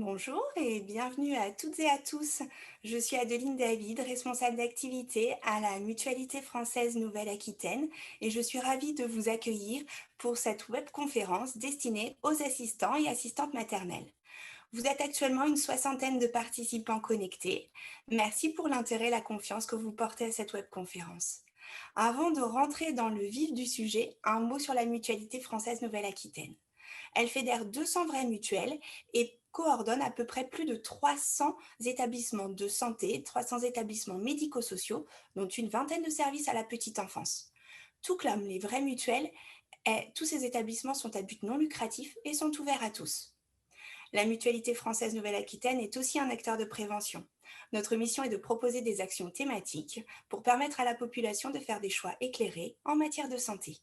Bonjour et bienvenue à toutes et à tous. Je suis Adeline David, responsable d'activité à la Mutualité française Nouvelle-Aquitaine et je suis ravie de vous accueillir pour cette webconférence destinée aux assistants et assistantes maternelles. Vous êtes actuellement une soixantaine de participants connectés. Merci pour l'intérêt et la confiance que vous portez à cette webconférence. Avant de rentrer dans le vif du sujet, un mot sur la Mutualité française Nouvelle-Aquitaine. Elle fédère 200 vraies mutuelles et coordonne à peu près plus de 300 établissements de santé, 300 établissements médico-sociaux, dont une vingtaine de services à la petite enfance. Tout comme les vraies mutuelles, tous ces établissements sont à but non lucratif et sont ouverts à tous. La Mutualité française Nouvelle-Aquitaine est aussi un acteur de prévention. Notre mission est de proposer des actions thématiques pour permettre à la population de faire des choix éclairés en matière de santé.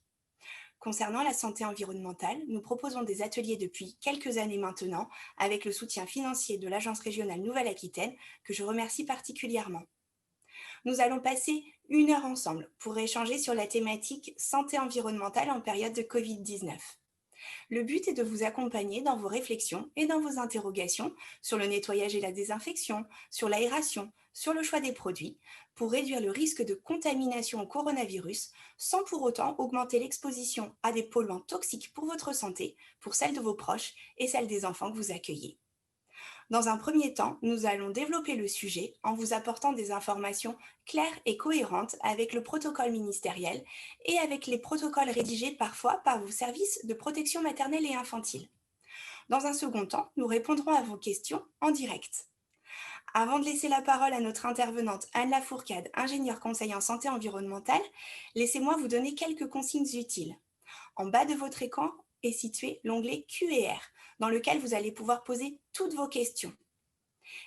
Concernant la santé environnementale, nous proposons des ateliers depuis quelques années maintenant avec le soutien financier de l'Agence régionale Nouvelle-Aquitaine que je remercie particulièrement. Nous allons passer 1 heure ensemble pour échanger sur la thématique santé environnementale en période de Covid-19. Le but est de vous accompagner dans vos réflexions et dans vos interrogations sur le nettoyage et la désinfection, sur l'aération, sur le choix des produits, pour réduire le risque de contamination au coronavirus sans pour autant augmenter l'exposition à des polluants toxiques pour votre santé, pour celle de vos proches et celle des enfants que vous accueillez. Dans un premier temps, nous allons développer le sujet en vous apportant des informations claires et cohérentes avec le protocole ministériel et avec les protocoles rédigés parfois par vos services de protection maternelle et infantile. Dans un second temps, nous répondrons à vos questions en direct. Avant de laisser la parole à notre intervenante Anne Lafourcade, ingénieure conseil en santé environnementale, laissez-moi vous donner quelques consignes utiles. En bas de votre écran est situé l'onglet Q&R, dans lequel vous allez pouvoir poser toutes vos questions.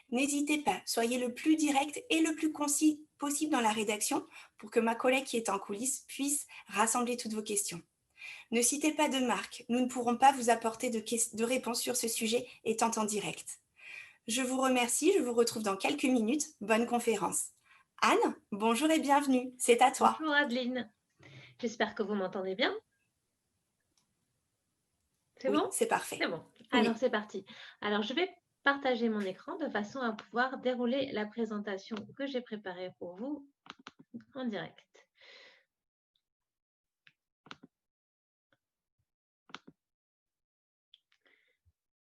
N'hésitez pas, soyez le plus direct et le plus concis possible dans la rédaction pour que ma collègue qui est en coulisses puisse rassembler toutes vos questions. Ne citez pas de marque, nous ne pourrons pas vous apporter de réponses sur ce sujet étant en direct. Je vous remercie, je vous retrouve dans quelques minutes. Bonne conférence. Anne, bonjour et bienvenue, c'est à toi. Bonjour Adeline, j'espère que vous m'entendez bien. C'est Oui, bon? c'est parfait. C'est bon. Alors Oui. c'est parti. Alors je vais partager mon écran de façon à pouvoir dérouler la présentation que j'ai préparée pour vous en direct.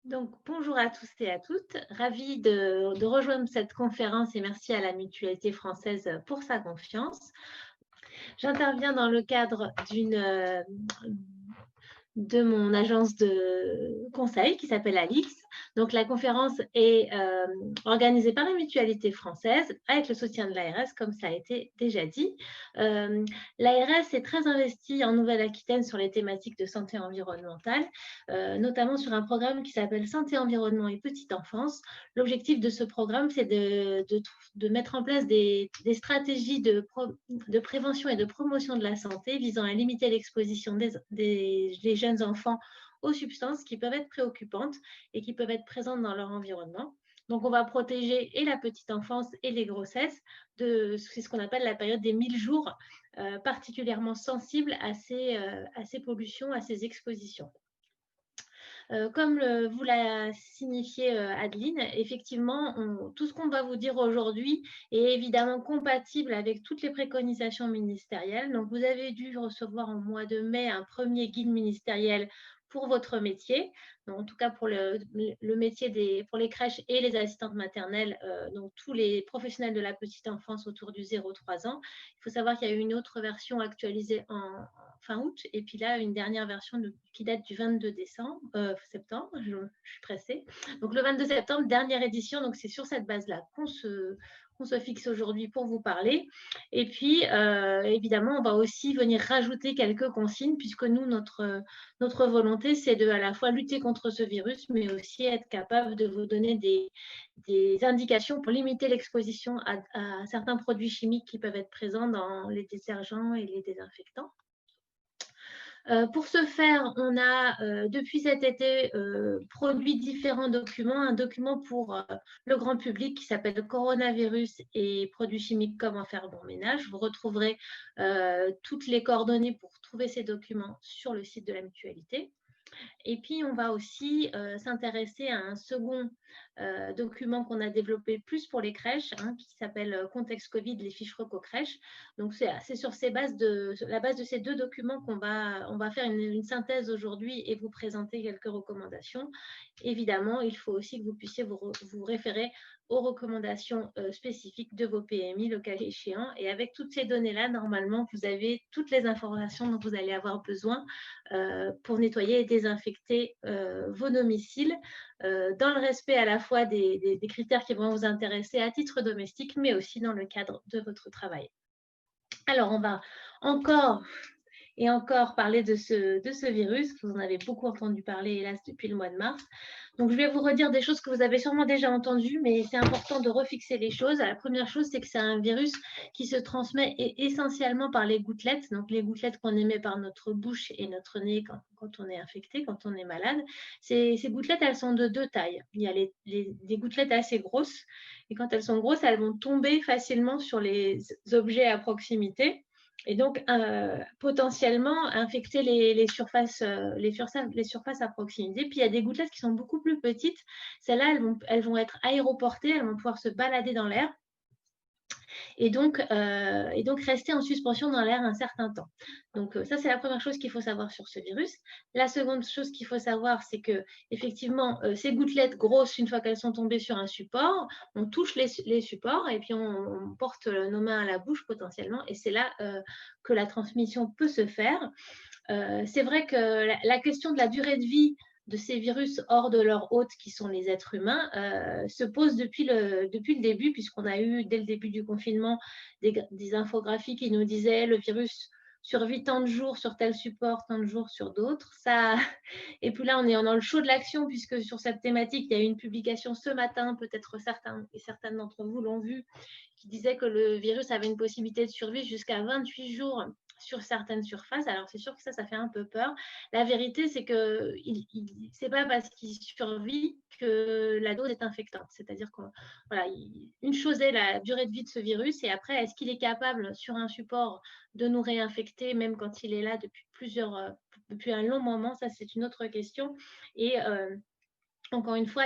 Donc, bonjour à tous et à toutes. Ravie de rejoindre cette conférence et merci à la Mutualité française pour sa confiance. J'interviens dans le cadre de mon agence de conseil qui s'appelle Alix. Donc, la conférence est organisée par la Mutualité française avec le soutien de l'ARS, comme ça a été déjà dit. L'ARS est très investie en Nouvelle-Aquitaine sur les thématiques de santé environnementale, notamment sur un programme qui s'appelle Santé, environnement et petite enfance. L'objectif de ce programme, c'est de mettre en place des stratégies de prévention et de promotion de la santé visant à limiter l'exposition des jeunes enfants aux substances qui peuvent être préoccupantes et qui peuvent être présentes dans leur environnement. Donc, on va protéger et la petite enfance et les grossesses de ce qu'on appelle la période des 1000 jours, particulièrement sensible à ces pollutions, à ces expositions. Comme vous l'a signifié Adeline, effectivement, tout ce qu'on va vous dire aujourd'hui est évidemment compatible avec toutes les préconisations ministérielles. Donc, vous avez dû recevoir en mois de mai un premier guide ministériel pour votre métier, donc, en tout cas pour le métier pour les crèches et les assistantes maternelles, donc tous les professionnels de la petite enfance autour du 0-3 ans. Il faut savoir qu'il y a eu une autre version actualisée en fin août, et puis là, une dernière version qui date du 22 septembre, je suis pressée. Donc le 22 septembre, dernière édition, donc c'est sur cette base-là qu'on se fixe aujourd'hui pour vous parler. Et puis, évidemment, on va aussi venir rajouter quelques consignes, puisque nous, notre volonté, c'est de à la fois lutter contre ce virus, mais aussi être capable de vous donner des indications pour limiter l'exposition à certains produits chimiques qui peuvent être présents dans les détergents et les désinfectants. Pour ce faire, on a depuis cet été produit différents documents. Un document pour le grand public qui s'appelle Coronavirus et produits chimiques, comment faire bon ménage. Vous retrouverez toutes les coordonnées pour trouver ces documents sur le site de la Mutualité. Et puis, on va aussi s'intéresser à un second document qu'on a développé plus pour les crèches, hein, qui s'appelle Contexte Covid, les fiches reco crèches. Donc, c'est sur la base de ces deux documents on va faire une synthèse aujourd'hui et vous présenter quelques recommandations. Évidemment, il faut aussi que vous puissiez vous référer aux recommandations spécifiques de vos PMI, le cas échéant. Et avec toutes ces données-là, normalement, vous avez toutes les informations dont vous allez avoir besoin pour nettoyer et désinfecter vos domiciles dans le respect à la fois des critères qui vont vous intéresser à titre domestique, mais aussi dans le cadre de votre travail. Alors, on va encore et encore parler de ce virus. Vous en avez beaucoup entendu parler, hélas, depuis le mois de mars. Donc, je vais vous redire des choses que vous avez sûrement déjà entendues, mais c'est important de refixer les choses. La première chose, c'est que c'est un virus qui se transmet essentiellement par les gouttelettes. Donc, les gouttelettes qu'on émet par notre bouche et notre nez quand on est infecté, quand on est malade. Ces gouttelettes, elles sont de deux tailles. Il y a des gouttelettes assez grosses. Et quand elles sont grosses, elles vont tomber facilement sur les objets à proximité et donc potentiellement infecter les surfaces à proximité. Puis il y a des gouttelettes qui sont beaucoup plus petites. Celles-là, elles vont être aéroportées, elles vont pouvoir se balader dans l'air et donc rester en suspension dans l'air un certain temps. Donc ça, c'est la première chose qu'il faut savoir sur ce virus. La seconde chose qu'il faut savoir, c'est que effectivement, ces gouttelettes grosses, une fois qu'elles sont tombées sur un support, on touche les supports et puis on porte nos mains à la bouche potentiellement, et c'est là que la transmission peut se faire. C'est vrai que la question de la durée de vie de ces virus hors de leur hôte, qui sont les êtres humains, se pose depuis le début, puisqu'on a eu, dès le début du confinement, des infographies qui nous disaient le virus survit tant de jours sur tel support, tant de jours sur d'autres. Et puis là, on est dans le chaud de l'action, puisque sur cette thématique, il y a eu une publication ce matin, peut-être certaines d'entre vous l'ont vu, qui disait que le virus avait une possibilité de survie jusqu'à 28 jours sur certaines surfaces. Alors, c'est sûr que ça fait un peu peur. La vérité, c'est que c'est pas parce qu'il survit que la dose est infectante. C'est-à-dire que, voilà, une chose est la durée de vie de ce virus, et après, est-ce qu'il est capable, sur un support, de nous réinfecter, même quand il est là depuis un long moment? Ça, c'est une autre question. Et encore une fois,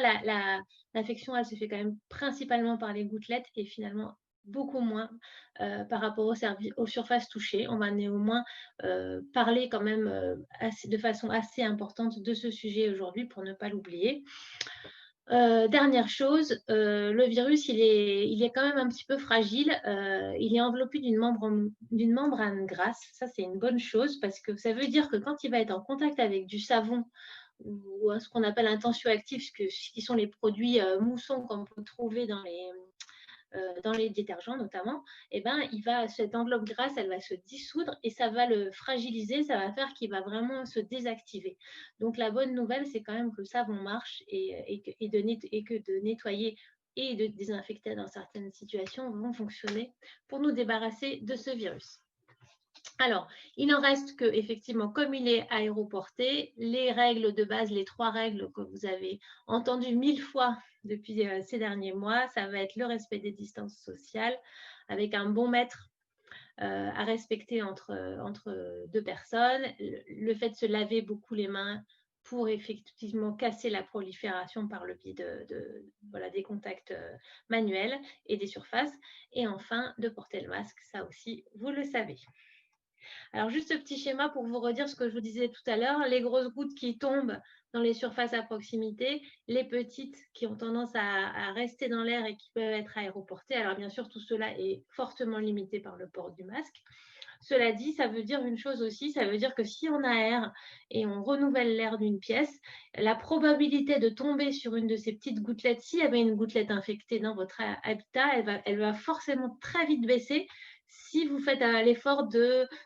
l'infection, elle se fait quand même principalement par les gouttelettes et finalement beaucoup moins par rapport aux surfaces touchées. On va néanmoins parler quand même de façon assez importante de ce sujet aujourd'hui pour ne pas l'oublier. Dernière chose, le virus, il est quand même un petit peu fragile. Il est enveloppé d'une membrane grasse. Ça, c'est une bonne chose, parce que ça veut dire que quand il va être en contact avec du savon ou ce qu'on appelle un tensioactif, qui sont les produits moussons qu'on peut trouver dans les détergents notamment, eh ben, cette enveloppe grasse, elle va se dissoudre et ça va le fragiliser, ça va faire qu'il va vraiment se désactiver. Donc la bonne nouvelle, c'est quand même que le savon marche, et que de nettoyer et de désinfecter dans certaines situations vont fonctionner pour nous débarrasser de ce virus. Alors, il en reste que, effectivement, comme il est aéroporté, les règles de base, les 3 règles que vous avez entendues 1000 fois depuis ces derniers mois, ça va être le respect des distances sociales, avec un bon mètre à respecter entre 2 personnes, le fait de se laver beaucoup les mains pour effectivement casser la prolifération par le biais des contacts manuels et des surfaces, et enfin de porter le masque, ça aussi, vous le savez. Alors, juste ce petit schéma pour vous redire ce que je vous disais tout à l'heure, les grosses gouttes qui tombent dans les surfaces à proximité, les petites qui ont tendance à rester dans l'air et qui peuvent être aéroportées. Alors, bien sûr, tout cela est fortement limité par le port du masque. Cela dit, ça veut dire une chose aussi, ça veut dire que si on aère et on renouvelle l'air d'une pièce, la probabilité de tomber sur une de ces petites gouttelettes, s'il y avait une gouttelette infectée dans votre habitat, elle va forcément très vite baisser si vous faites l'effort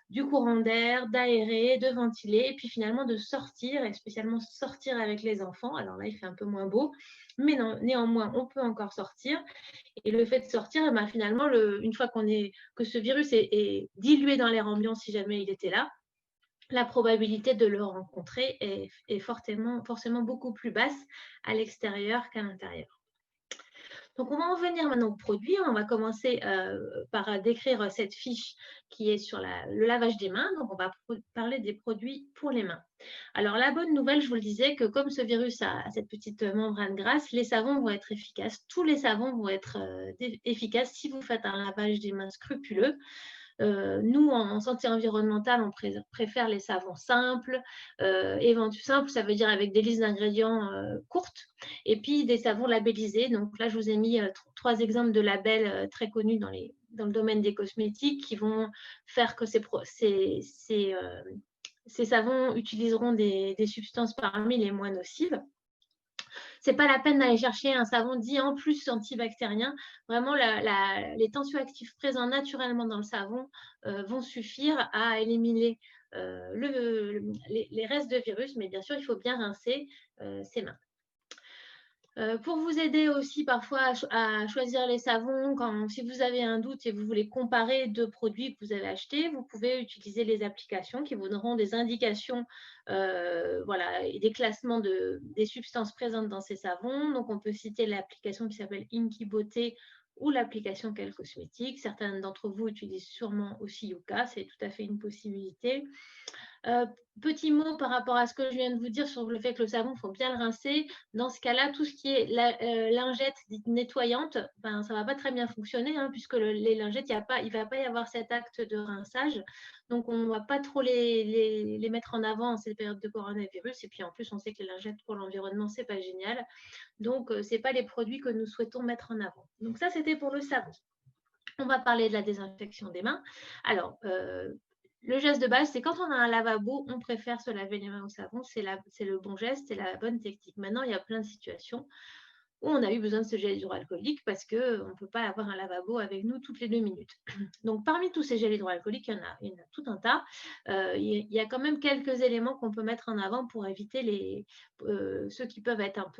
du courant d'air, d'aérer, de ventiler, et puis finalement de sortir, et spécialement sortir avec les enfants. Alors là, il fait un peu moins beau, mais néanmoins, on peut encore sortir. Et le fait de sortir, eh ben, finalement, une fois que ce virus est dilué dans l'air ambiant, si jamais il était là, la probabilité de le rencontrer est forcément beaucoup plus basse à l'extérieur qu'à l'intérieur. Donc, on va en venir maintenant au produit. On va commencer par décrire cette fiche qui est sur le lavage des mains. Donc, on va parler des produits pour les mains. Alors, la bonne nouvelle, je vous le disais, que comme ce virus a cette petite membrane grasse, les savons vont être efficaces. Tous les savons vont être efficaces si vous faites un lavage des mains scrupuleux. Nous, en santé environnementale, on préfère les savons simples. Simples, ça veut dire avec des listes d'ingrédients courtes. Et puis, des savons labellisés. Donc là, je vous ai mis 3 exemples de labels très connus dans le domaine des cosmétiques qui vont faire que ces savons utiliseront des substances parmi les moins nocives. C'est pas la peine d'aller chercher un savon dit en plus antibactérien. Vraiment, les tensioactifs présents naturellement dans le savon vont suffire à éliminer les restes de virus, mais bien sûr, il faut bien rincer ses mains. Pour vous aider aussi parfois à choisir les savons, si vous avez un doute et vous voulez comparer 2 produits que vous avez achetés, vous pouvez utiliser les applications qui vous donneront des indications voilà, et des classements des substances présentes dans ces savons. Donc, on peut citer l'application qui s'appelle Inky Beauté ou l'application Quel Cosmétique. Certains d'entre vous utilisent sûrement aussi Yuka, c'est tout à fait une possibilité. Petit mot par rapport à ce que je viens de vous dire sur le fait que le savon, il faut bien le rincer. Dans ce cas-là, tout ce qui est lingette dite nettoyante, ben, ça ne va pas très bien fonctionner puisque les lingettes, il ne va pas y avoir cet acte de rinçage. Donc, on ne va pas trop les mettre en avant en cette période de coronavirus. Et puis, en plus, on sait que les lingettes pour l'environnement, ce n'est pas génial. Donc, ce n'est pas les produits que nous souhaitons mettre en avant. Donc, ça, c'était pour le savon. On va parler de la désinfection des mains. Alors, le geste de base, c'est quand on a un lavabo, on préfère se laver les mains au savon. C'est le bon geste, c'est la bonne technique. Maintenant, il y a plein de situations où on a eu besoin de ce gel hydroalcoolique parce qu'on ne peut pas avoir un lavabo avec nous toutes les 2 minutes. Donc, parmi tous ces gels hydroalcooliques, il y en a tout un tas. Il y a quand même quelques éléments qu'on peut mettre en avant pour éviter ceux qui peuvent être un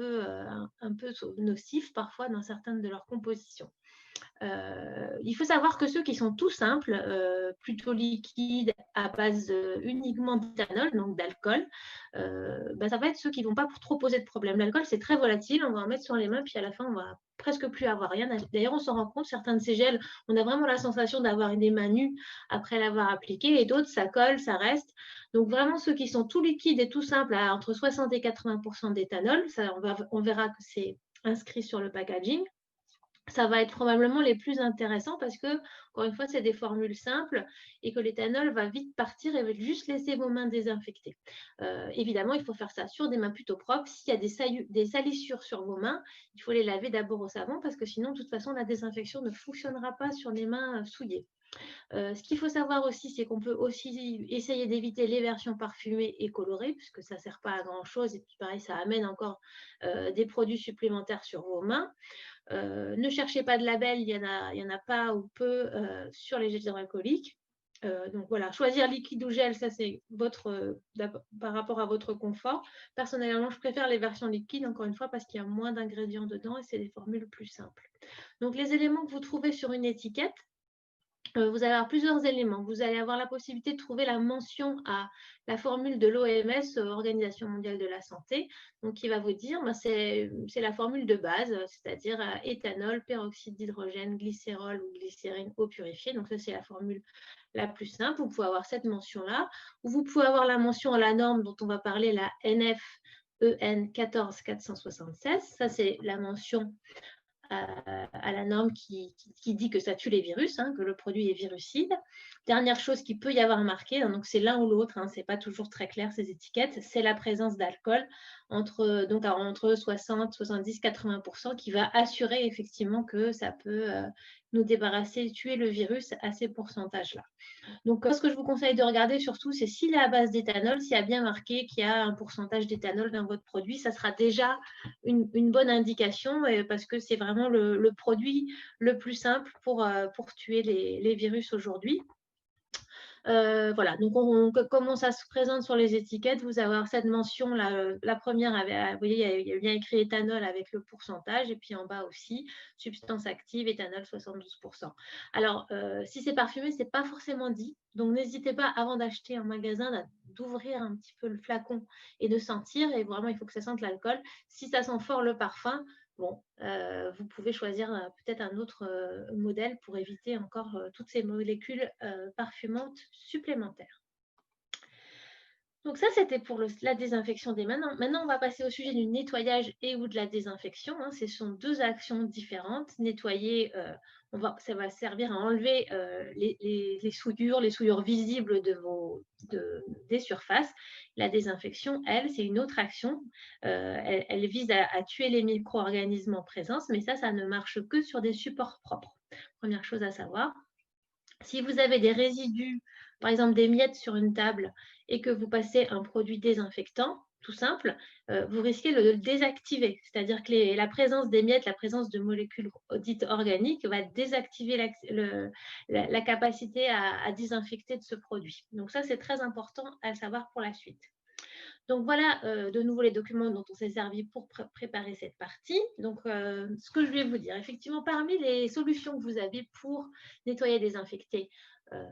peu nocifs parfois dans certaines de leurs compositions. Il faut savoir que ceux qui sont tout simples, plutôt liquides, à base uniquement d'éthanol, donc d'alcool, ça va être ceux qui ne vont pas trop poser de problème. L'alcool, c'est très volatile, on va en mettre sur les mains, puis à la fin, on va presque plus avoir rien. D'ailleurs, on s'en rend compte, certains de ces gels, on a vraiment la sensation d'avoir des mains nues après l'avoir appliqué, et d'autres, ça colle, ça reste. Donc vraiment, ceux qui sont tout liquides et tout simples, à entre 60 et 80% d'éthanol, on verra que c'est inscrit sur le packaging. Ça va être probablement les plus intéressants parce que, encore une fois, c'est des formules simples et que l'éthanol va vite partir et va juste laisser vos mains désinfectées. Évidemment, il faut faire ça sur des mains plutôt propres. S'il y a des salissures sur vos mains, il faut les laver d'abord au savon parce que sinon, de toute façon, la désinfection ne fonctionnera pas sur les mains souillées. Ce qu'il faut savoir aussi, c'est qu'on peut aussi essayer d'éviter les versions parfumées et colorées, puisque ça ne sert pas à grand-chose. Et puis pareil, ça amène encore des produits supplémentaires sur vos mains. Ne cherchez pas de label, il y en a pas ou peu sur les gels hydroalcooliques. Donc voilà, choisir liquide ou gel, ça c'est par rapport à votre confort. Personnellement, je préfère les versions liquides, encore une fois, parce qu'il y a moins d'ingrédients dedans et c'est des formules plus simples. Donc les éléments que vous trouvez sur une étiquette, vous allez avoir plusieurs éléments. Vous allez avoir la possibilité de trouver la mention à la formule de l'OMS, Organisation mondiale de la santé, donc qui va vous dire, c'est la formule de base, c'est-à-dire éthanol, peroxyde d'hydrogène, glycérol ou glycérine eau purifiée. Donc ça, c'est la formule la plus simple. Vous pouvez avoir cette mention-là. Ou vous pouvez avoir la mention à la norme dont on va parler, la NF-EN 14476. Ça, c'est la mention à la norme qui dit que ça tue les virus, que le produit est virucide. Dernière chose qui peut y avoir marqué, donc c'est l'un ou l'autre, c'est pas toujours très clair ces étiquettes, c'est la présence d'alcool entre 60, 70, 80% qui va assurer effectivement que ça peut nous débarrasser, tuer le virus à ces pourcentages-là. Donc, ce que je vous conseille de regarder surtout, c'est s'il est à base d'éthanol, s'il y a bien marqué qu'il y a un pourcentage d'éthanol dans votre produit, ça sera déjà une bonne indication parce que c'est vraiment le produit le plus simple pour tuer les virus aujourd'hui. Voilà, donc comment ça se présente sur les étiquettes, vous avez cette mention, la première, vous voyez, il y a bien écrit éthanol avec le pourcentage, et puis en bas aussi, substance active, éthanol 72%. Alors, si c'est parfumé, ce n'est pas forcément dit, donc n'hésitez pas, avant d'acheter en magasin, d'ouvrir un petit peu le flacon et de sentir, et vraiment, il faut que ça sente l'alcool. Si ça sent fort le parfum, bon, vous pouvez choisir peut-être un autre modèle pour éviter encore toutes ces molécules parfumantes supplémentaires. Donc ça, c'était pour la désinfection des mains. Maintenant, on va passer au sujet du nettoyage et ou de la désinfection, hein. Ce sont deux actions différentes. Nettoyer, ça va servir à enlever les souillures visibles des surfaces. La désinfection, elle, c'est une autre action. Elle vise à tuer les micro-organismes en présence, mais ça ne marche que sur des supports propres. Première chose à savoir. Si vous avez des résidus, par exemple des miettes sur une table, et que vous passez un produit désinfectant, tout simple, vous risquez de le désactiver. C'est-à-dire que la présence des miettes, la présence de molécules dites organiques va désactiver la capacité à désinfecter de ce produit. Donc ça, c'est très important à savoir pour la suite. Donc voilà de nouveau les documents dont on s'est servi pour préparer cette partie. Donc ce que je vais vous dire, effectivement, parmi les solutions que vous avez pour nettoyer et désinfecter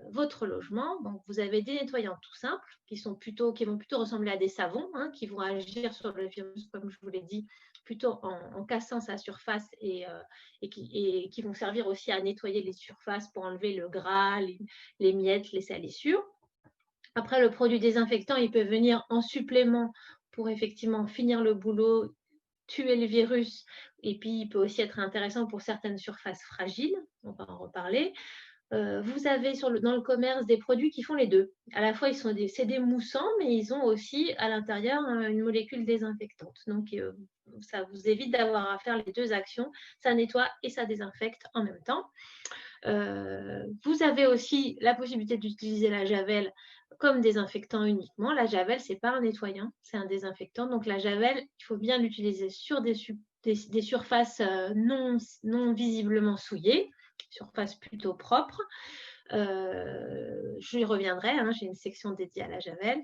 votre logement, donc vous avez des nettoyants tout simples qui vont plutôt ressembler à des savons, hein, qui vont agir sur le virus, comme je vous l'ai dit, plutôt en cassant sa surface et qui vont servir aussi à nettoyer les surfaces pour enlever le gras, les miettes, les salissures. Après, le produit désinfectant, il peut venir en supplément pour effectivement finir le boulot, tuer le virus, et puis il peut aussi être intéressant pour certaines surfaces fragiles, on va en reparler. Vous avez dans le commerce des produits qui font les deux. À la fois, c'est des moussants, mais ils ont aussi à l'intérieur une molécule désinfectante. Donc, ça vous évite d'avoir à faire les deux actions. Ça nettoie et ça désinfecte en même temps. Vous avez aussi la possibilité d'utiliser la javel comme désinfectant uniquement. La javel, ce n'est pas un nettoyant, c'est un désinfectant. Donc la javel, il faut bien l'utiliser sur des surfaces non visiblement souillées, surfaces plutôt propres. Je y reviendrai, hein, j'ai une section dédiée à la javel.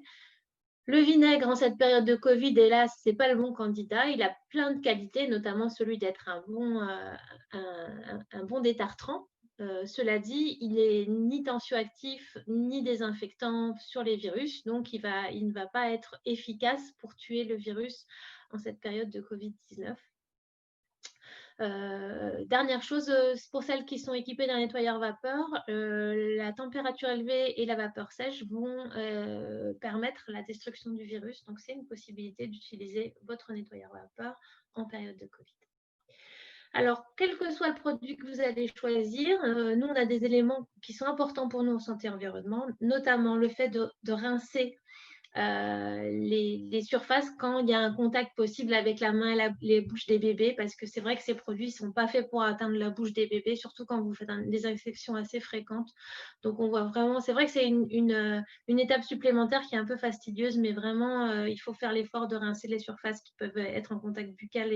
Le vinaigre, en cette période de Covid, hélas, ce n'est pas le bon candidat. Il a plein de qualités, notamment celui d'être un bon détartrant. Cela dit, il n'est ni tensioactif ni désinfectant sur les virus, donc il ne va pas être efficace pour tuer le virus en cette période de Covid-19. Dernière chose, pour celles qui sont équipées d'un nettoyeur vapeur, la température élevée et la vapeur sèche vont permettre la destruction du virus. Donc, c'est une possibilité d'utiliser votre nettoyeur vapeur en période de Covid. Alors, quel que soit le produit que vous allez choisir, nous, on a des éléments qui sont importants pour nous en santé et environnement, notamment le fait de rincer les surfaces quand il y a un contact possible avec la main et les bouches des bébés, parce que c'est vrai que ces produits ne sont pas faits pour atteindre la bouche des bébés, surtout quand vous faites des infections assez fréquentes. Donc on voit vraiment, c'est vrai que c'est une étape supplémentaire qui est un peu fastidieuse, mais vraiment il faut faire l'effort de rincer les surfaces qui peuvent être en contact buccal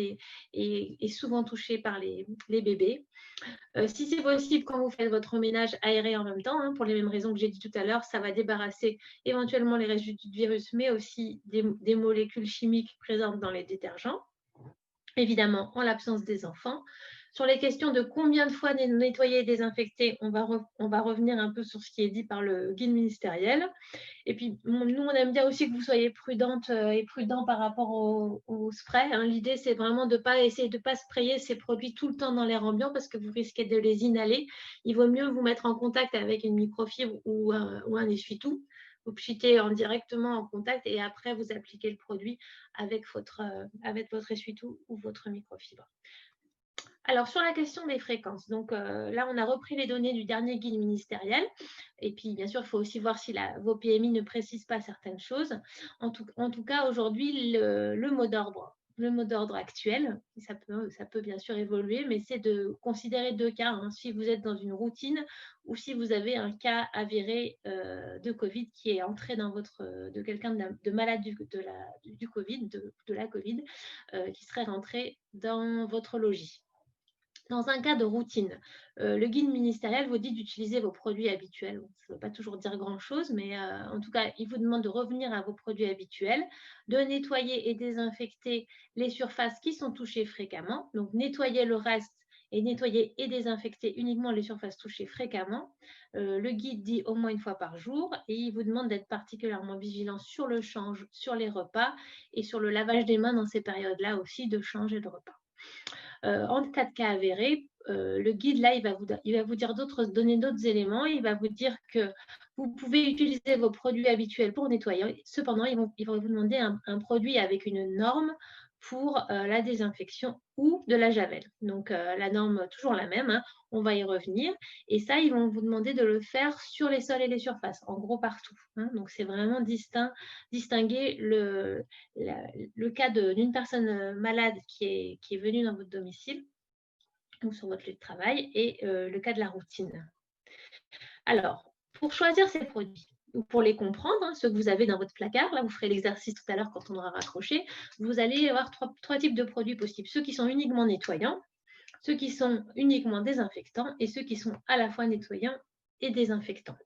et souvent touchées par les bébés. Si c'est possible, quand vous faites votre ménage, aéré en même temps, hein, pour les mêmes raisons que j'ai dit tout à l'heure, ça va débarrasser éventuellement les résidus de virus, mais aussi des molécules chimiques présentes dans les détergents, évidemment en l'absence des enfants. Sur les questions de combien de fois nettoyer et désinfecter, on va revenir un peu sur ce qui est dit par le guide ministériel. Et puis, nous, on aime bien aussi que vous soyez prudente et prudent par rapport au spray, hein. L'idée, c'est vraiment de ne pas essayer de ne pas sprayer ces produits tout le temps dans l'air ambiant parce que vous risquez de les inhaler. Il vaut mieux vous mettre en contact avec une microfibre ou un essuie-tout. Vous pchitez directement en contact et après, vous appliquez le produit avec votre essuie-tout ou votre microfibre. Alors, sur la question des fréquences, donc là, on a repris les données du dernier guide ministériel. Et puis, bien sûr, il faut aussi voir si vos PMI ne précisent pas certaines choses. En tout cas, aujourd'hui, le mot d'ordre actuel, ça peut bien sûr évoluer, mais c'est de considérer deux cas, hein, si vous êtes dans une routine ou si vous avez un cas avéré de Covid qui est entré de quelqu'un de malade du Covid, de la Covid, qui serait rentré dans votre logis. Dans un cas de routine, le guide ministériel vous dit d'utiliser vos produits habituels. Ça ne veut pas toujours dire grand-chose, mais en tout cas, il vous demande de revenir à vos produits habituels, de nettoyer et désinfecter les surfaces qui sont touchées fréquemment. Donc, nettoyer le reste et nettoyer et désinfecter uniquement les surfaces touchées fréquemment. Le guide dit au moins une fois par jour et il vous demande d'être particulièrement vigilant sur le change, sur les repas et sur le lavage des mains dans ces périodes-là aussi de change et de repas. En cas de cas avéré, le guide, là, il va vous dire donner d'autres éléments. Il va vous dire que vous pouvez utiliser vos produits habituels pour nettoyer. Cependant, ils vont vous demander un produit avec une norme pour la désinfection ou de la javel. Donc, la norme, toujours la même, hein, on va y revenir. Et ça, ils vont vous demander de le faire sur les sols et les surfaces, en gros partout, hein. Donc, c'est vraiment distinguer le cas d'une personne malade qui est venue dans votre domicile ou sur votre lieu de travail et le cas de la routine. Alors, pour choisir ces produits, ou pour les comprendre, hein, ceux que vous avez dans votre placard, là vous ferez l'exercice tout à l'heure quand on aura raccroché, vous allez avoir trois types de produits possibles. Ceux qui sont uniquement nettoyants, ceux qui sont uniquement désinfectants et ceux qui sont à la fois nettoyants et désinfectants.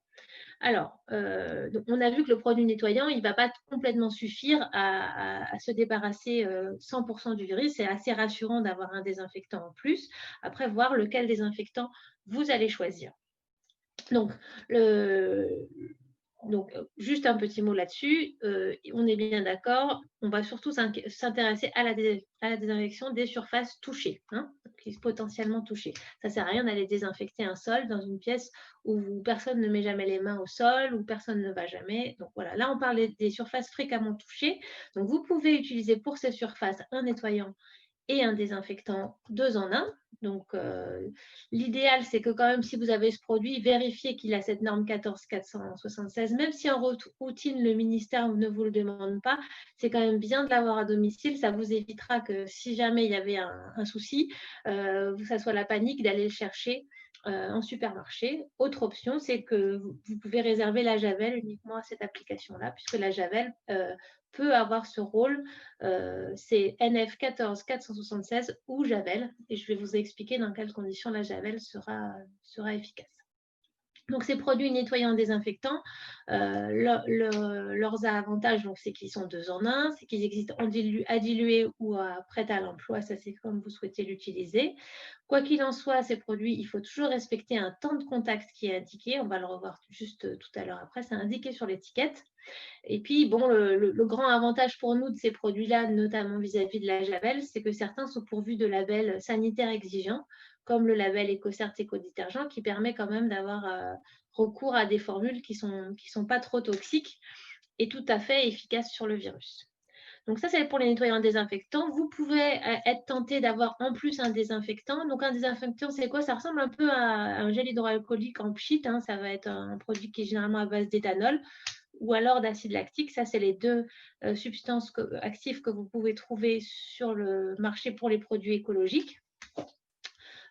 Alors, on a vu que le produit nettoyant, il ne va pas complètement suffire à se débarrasser 100% du virus. C'est assez rassurant d'avoir un désinfectant en plus. Après, voir lequel désinfectant vous allez choisir. Donc, juste un petit mot là-dessus. On est bien d'accord. On va surtout s'intéresser à la désinfection des surfaces touchées, hein, qui sont potentiellement touchées. Ça ne sert à rien d'aller désinfecter un sol dans une pièce où personne ne met jamais les mains au sol, où personne ne va jamais. Donc voilà, là on parle des surfaces fréquemment touchées. Donc vous pouvez utiliser pour ces surfaces un nettoyant et un désinfectant 2 en 1. Donc, l'idéal, c'est que quand même, si vous avez ce produit, vérifiez qu'il a cette norme 14476. Même si en routine, le ministère ne vous le demande pas, c'est quand même bien de l'avoir à domicile. Ça vous évitera que si jamais il y avait un souci, ça soit la panique d'aller le chercher en supermarché. Autre option, c'est que vous pouvez réserver la javel uniquement à cette application-là, puisque la javel peut avoir ce rôle. C'est NF 14476 ou Javel. Et je vais vous expliquer dans quelles conditions la Javel sera efficace. Donc, ces produits nettoyants désinfectants, leurs avantages, c'est qu'ils sont 2 en 1, c'est qu'ils existent à diluer ou à prêt à l'emploi. Ça, c'est comme vous souhaitez l'utiliser. Quoi qu'il en soit, ces produits, il faut toujours respecter un temps de contact qui est indiqué. On va le revoir juste tout à l'heure après. C'est indiqué sur l'étiquette. Et puis, bon, le grand avantage pour nous de ces produits-là, notamment vis-à-vis de la Javel, c'est que certains sont pourvus de labels sanitaires exigeants, comme le label EcoCert Éco-Détergent, qui permet quand même d'avoir recours à des formules qui sont pas trop toxiques et tout à fait efficaces sur le virus. Donc ça, c'est pour les nettoyants désinfectants. Vous pouvez être tenté d'avoir en plus un désinfectant. Donc un désinfectant, c'est quoi? Ça ressemble un peu à un gel hydroalcoolique en pchit, hein. Ça va être un produit qui est généralement à base d'éthanol ou alors d'acide lactique. Ça, c'est les deux substances actives que vous pouvez trouver sur le marché pour les produits écologiques.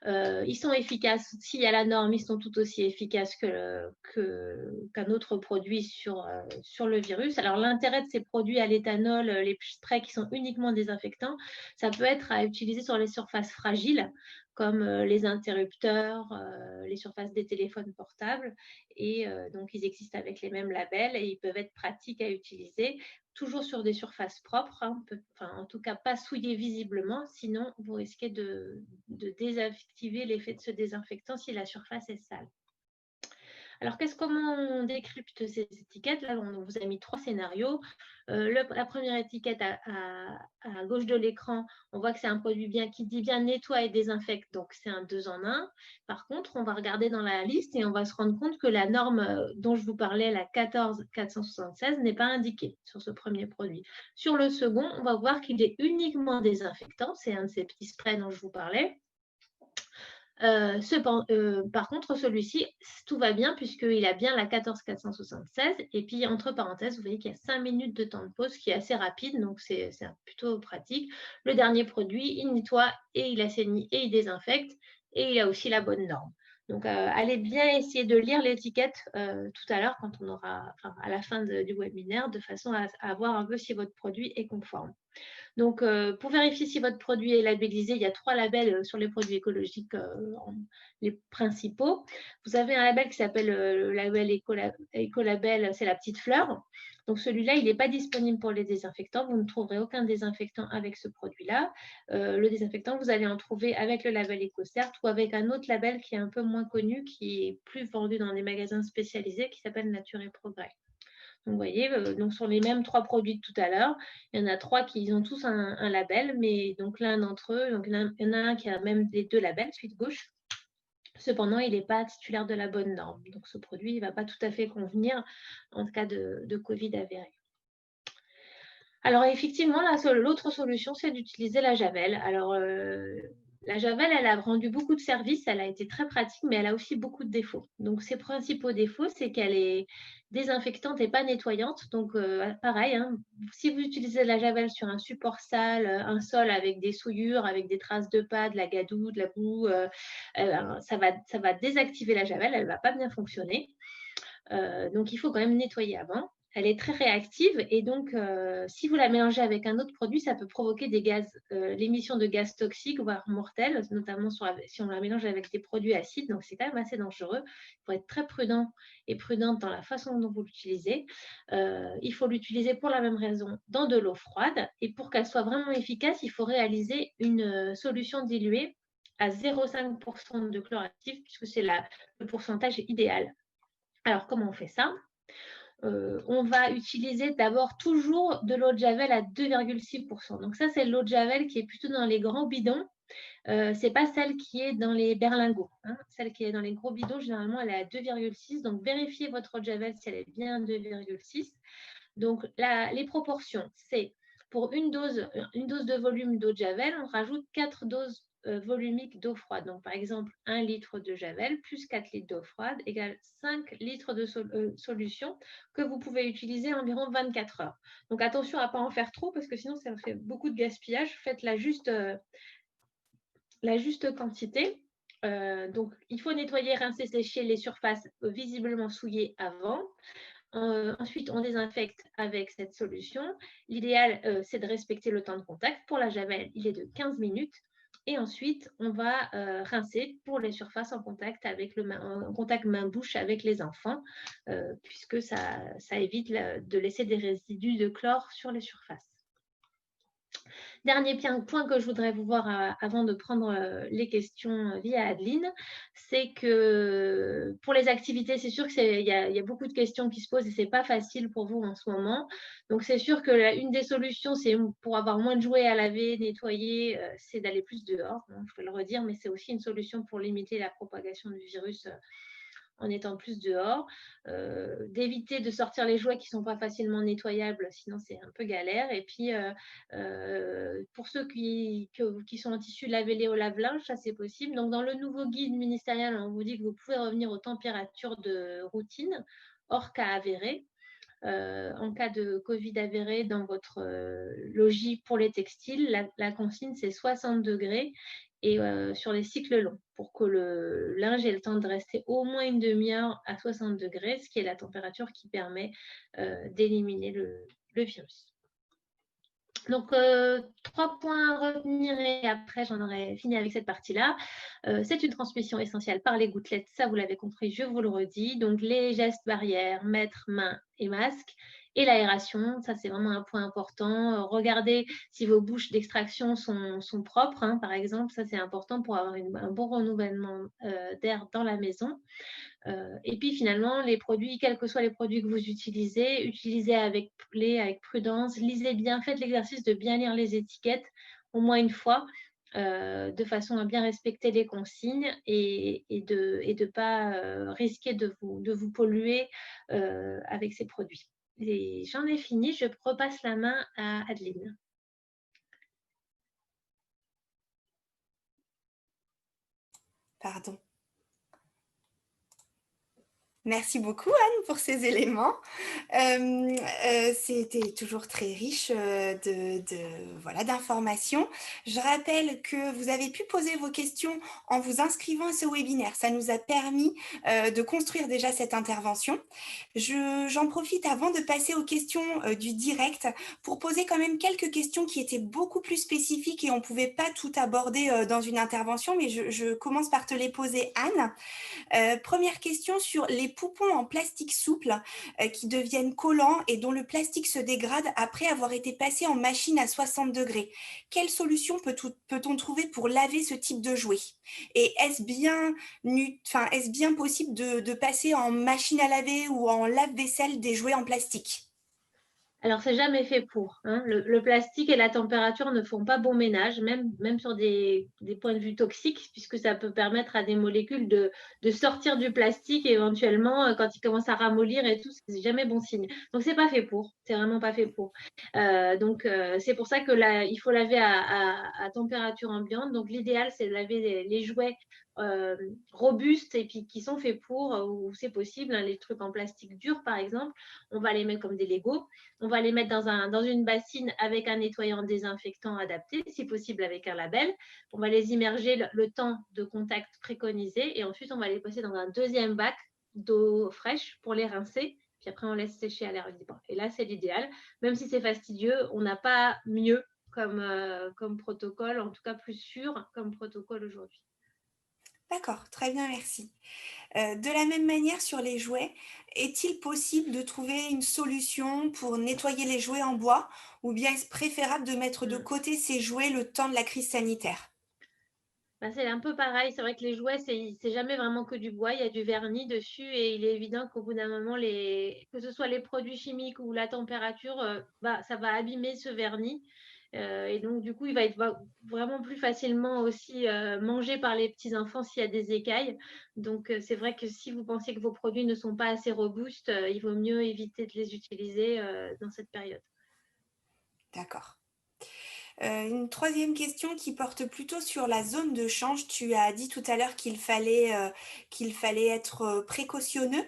Ils sont efficaces, s'il y a la norme, ils sont tout aussi efficaces qu'un autre produit sur le virus. Alors l'intérêt de ces produits à l'éthanol, les sprays qui sont uniquement désinfectants, ça peut être à utiliser sur les surfaces fragiles, comme les interrupteurs, les surfaces des téléphones portables. Et donc ils existent avec les mêmes labels et ils peuvent être pratiques à utiliser. Toujours sur des surfaces propres, hein, en tout cas pas souillées visiblement, sinon vous risquez de désactiver l'effet de ce désinfectant si la surface est sale. Alors, comment on décrypte ces étiquettes? Là, on vous a mis 3 scénarios. La première étiquette à gauche de l'écran, on voit que c'est un produit qui dit bien nettoie et désinfecte, donc c'est un 2 en 1. Par contre, on va regarder dans la liste et on va se rendre compte que la norme dont je vous parlais, la 14476, n'est pas indiquée sur ce premier produit. Sur le second, on va voir qu'il est uniquement désinfectant, c'est un de ces petits sprays dont je vous parlais. Par contre, celui-ci, tout va bien puisqu'il a bien la 14476. Et puis, entre parenthèses, vous voyez qu'il y a 5 minutes de temps de pause qui est assez rapide, donc c'est plutôt pratique. Le dernier produit, il nettoie et il assainit et il désinfecte et il a aussi la bonne norme. Donc, allez bien essayer de lire l'étiquette tout à l'heure quand on aura, à la fin du webinaire, de façon à voir un peu si votre produit est conforme. Donc, pour vérifier si votre produit est labellisé, il y a 3 labels sur les produits écologiques, les principaux. Vous avez un label qui s'appelle le label Écolabel, c'est la petite fleur. Donc, celui-là, il n'est pas disponible pour les désinfectants. Vous ne trouverez aucun désinfectant avec ce produit-là. Le désinfectant, vous allez en trouver avec le label EcoCert ou avec un autre label qui est un peu moins connu, qui est plus vendu dans des magasins spécialisés, qui s'appelle Nature et Progrès. Donc, vous voyez, donc sur les mêmes 3 produits de tout à l'heure, il y en a 3 qui ont tous un label, mais donc l'un d'entre eux, donc il y en a un qui a même les 2 labels, celui de gauche. Cependant, il n'est pas titulaire de la bonne norme. Donc, ce produit ne va pas tout à fait convenir en cas de Covid avéré. Alors, effectivement, l'autre solution, c'est d'utiliser la javel. Alors, la javel, elle a rendu beaucoup de services, elle a été très pratique, mais elle a aussi beaucoup de défauts. Donc, ses principaux défauts, c'est qu'elle est désinfectante et pas nettoyante. Donc, pareil, hein, si vous utilisez la javel sur un support sale, un sol avec des souillures, avec des traces de pas, de la gadoue, de la boue, ça va désactiver la javel, elle ne va pas bien fonctionner. Donc, il faut quand même nettoyer avant. Elle est très réactive et donc, si vous la mélangez avec un autre produit, ça peut provoquer des gaz, l'émission de gaz toxiques, voire mortels, notamment si on la mélange avec des produits acides. Donc, c'est quand même assez dangereux. Il faut être très prudent et prudente dans la façon dont vous l'utilisez. Il faut l'utiliser pour la même raison dans de l'eau froide. Et pour qu'elle soit vraiment efficace, il faut réaliser une solution diluée à 0,5% de chlore actif, puisque c'est le pourcentage idéal. Alors, comment on fait ça? On va utiliser d'abord toujours de l'eau de javel à 2,6%. Donc ça, c'est l'eau de javel qui est plutôt dans les grands bidons. Ce n'est pas celle qui est dans les berlingots. Hein. Celle qui est dans les gros bidons, généralement, elle est à 2,6. Donc, vérifiez votre eau de javel si elle est bien à 2,6. Donc, les proportions, c'est pour une dose de volume d'eau de javel, on rajoute 4 doses volumiques d'eau froide. Donc, par exemple, 1 litre de javel plus 4 litres d'eau froide égale 5 litres de solution que vous pouvez utiliser environ 24 heures. Donc, attention à ne pas en faire trop parce que sinon, ça fait beaucoup de gaspillage. Faites la juste quantité. Donc, il faut nettoyer, rincer, sécher les surfaces visiblement souillées avant. Ensuite, on désinfecte avec cette solution. L'idéal, c'est de respecter le temps de contact. Pour la javel, il est de 15 minutes. Et ensuite, on va rincer pour les surfaces en contact main-bouche avec les enfants, puisque ça évite de laisser des résidus de chlore sur les surfaces. Dernier point que je voudrais vous voir avant de prendre les questions via Adeline, c'est que pour les activités, c'est sûr qu'il y a beaucoup de questions qui se posent et ce n'est pas facile pour vous en ce moment. Donc, c'est sûr que une des solutions, c'est pour avoir moins de jouets à laver, nettoyer, c'est d'aller plus dehors. Hein, je peux le redire, mais c'est aussi une solution pour limiter la propagation du virus en étant plus dehors, d'éviter de sortir les jouets qui ne sont pas facilement nettoyables, sinon c'est un peu galère. Et puis, pour ceux qui sont en tissu, lavez-les au lave-linge, ça c'est possible. Donc, dans le nouveau guide ministériel, on vous dit que vous pouvez revenir aux températures de routine, hors cas avéré. En cas de Covid avéré dans votre logis pour les textiles, la consigne, c'est 60 degrés et sur les cycles longs pour que le linge ait le temps de rester au moins une demi-heure à 60 degrés, ce qui est la température qui permet d'éliminer le virus. Donc, 3 points à retenir et après, j'en aurai fini avec cette partie-là. C'est une transmission essentielle par les gouttelettes, ça vous l'avez compris, je vous le redis. Donc, les gestes barrières, mètres, mains et masques. Et l'aération, ça c'est vraiment un point important. Regardez si vos bouches d'extraction sont propres, hein, par exemple, ça c'est important pour avoir un bon renouvellement d'air dans la maison. Et puis finalement, les produits, quels que soient les produits que vous utilisez, utilisez avec prudence, lisez bien, faites l'exercice de bien lire les étiquettes au moins une fois, de façon à bien respecter les consignes et de pas risquer de vous polluer avec ces produits. Et j'en ai fini, je repasse la main à Adeline. Pardon. Merci beaucoup Anne pour ces éléments. C'était toujours très riche d'informations. Je rappelle que vous avez pu poser vos questions en vous inscrivant à ce webinaire. Ça nous a permis de construire déjà cette intervention. J'en profite avant de passer aux questions du direct pour poser quand même quelques questions qui étaient beaucoup plus spécifiques et on ne pouvait pas tout aborder dans une intervention, mais je commence par te les poser Anne. Première question sur les poupons en plastique souple qui deviennent collants et dont le plastique se dégrade après avoir été passé en machine à 60 degrés. Quelle solution peut-on trouver pour laver ce type de jouet? Et est-ce bien possible de passer en machine à laver ou en lave-vaisselle des jouets en plastique? Alors, c'est jamais fait pour, hein. Le plastique et la température ne font pas bon ménage, même sur des points de vue toxiques, puisque ça peut permettre à des molécules de sortir du plastique et éventuellement, quand il commence à ramollir et tout, c'est jamais bon signe. Donc c'est pas fait pour, c'est vraiment pas fait pour. C'est pour ça que là, il faut laver à température ambiante. Donc l'idéal, c'est de laver les jouets robustes et puis qui sont faits pour, où c'est possible, hein, les trucs en plastique dur, par exemple, on va les mettre comme des Legos. On va les mettre dans une bassine avec un nettoyant désinfectant adapté, si possible avec un label. On va les immerger le temps de contact préconisé et ensuite on va les passer dans un deuxième bac d'eau fraîche pour les rincer. Puis après, on laisse sécher à l'air libre. Et là, c'est l'idéal. Même si c'est fastidieux, on n'a pas mieux comme protocole, en tout cas plus sûr comme protocole aujourd'hui. D'accord, très bien, merci. De la même manière sur les jouets, est-il possible de trouver une solution pour nettoyer les jouets en bois ou bien est-ce préférable de mettre de Mm. côté ces jouets le temps de la crise sanitaire? Bah, c'est un peu pareil. C'est vrai que les jouets, c'est jamais vraiment que du bois. Il y a du vernis dessus et il est évident qu'au bout d'un moment, que ce soit les produits chimiques ou la température, ça va abîmer ce vernis. Et donc, du coup, il va être vraiment plus facilement aussi mangé par les petits-enfants s'il y a des écailles. Donc, c'est vrai que si vous pensez que vos produits ne sont pas assez robustes, il vaut mieux éviter de les utiliser dans cette période. D'accord. Une troisième question qui porte plutôt sur la zone de change. Tu as dit tout à l'heure qu'il fallait être, précautionneux.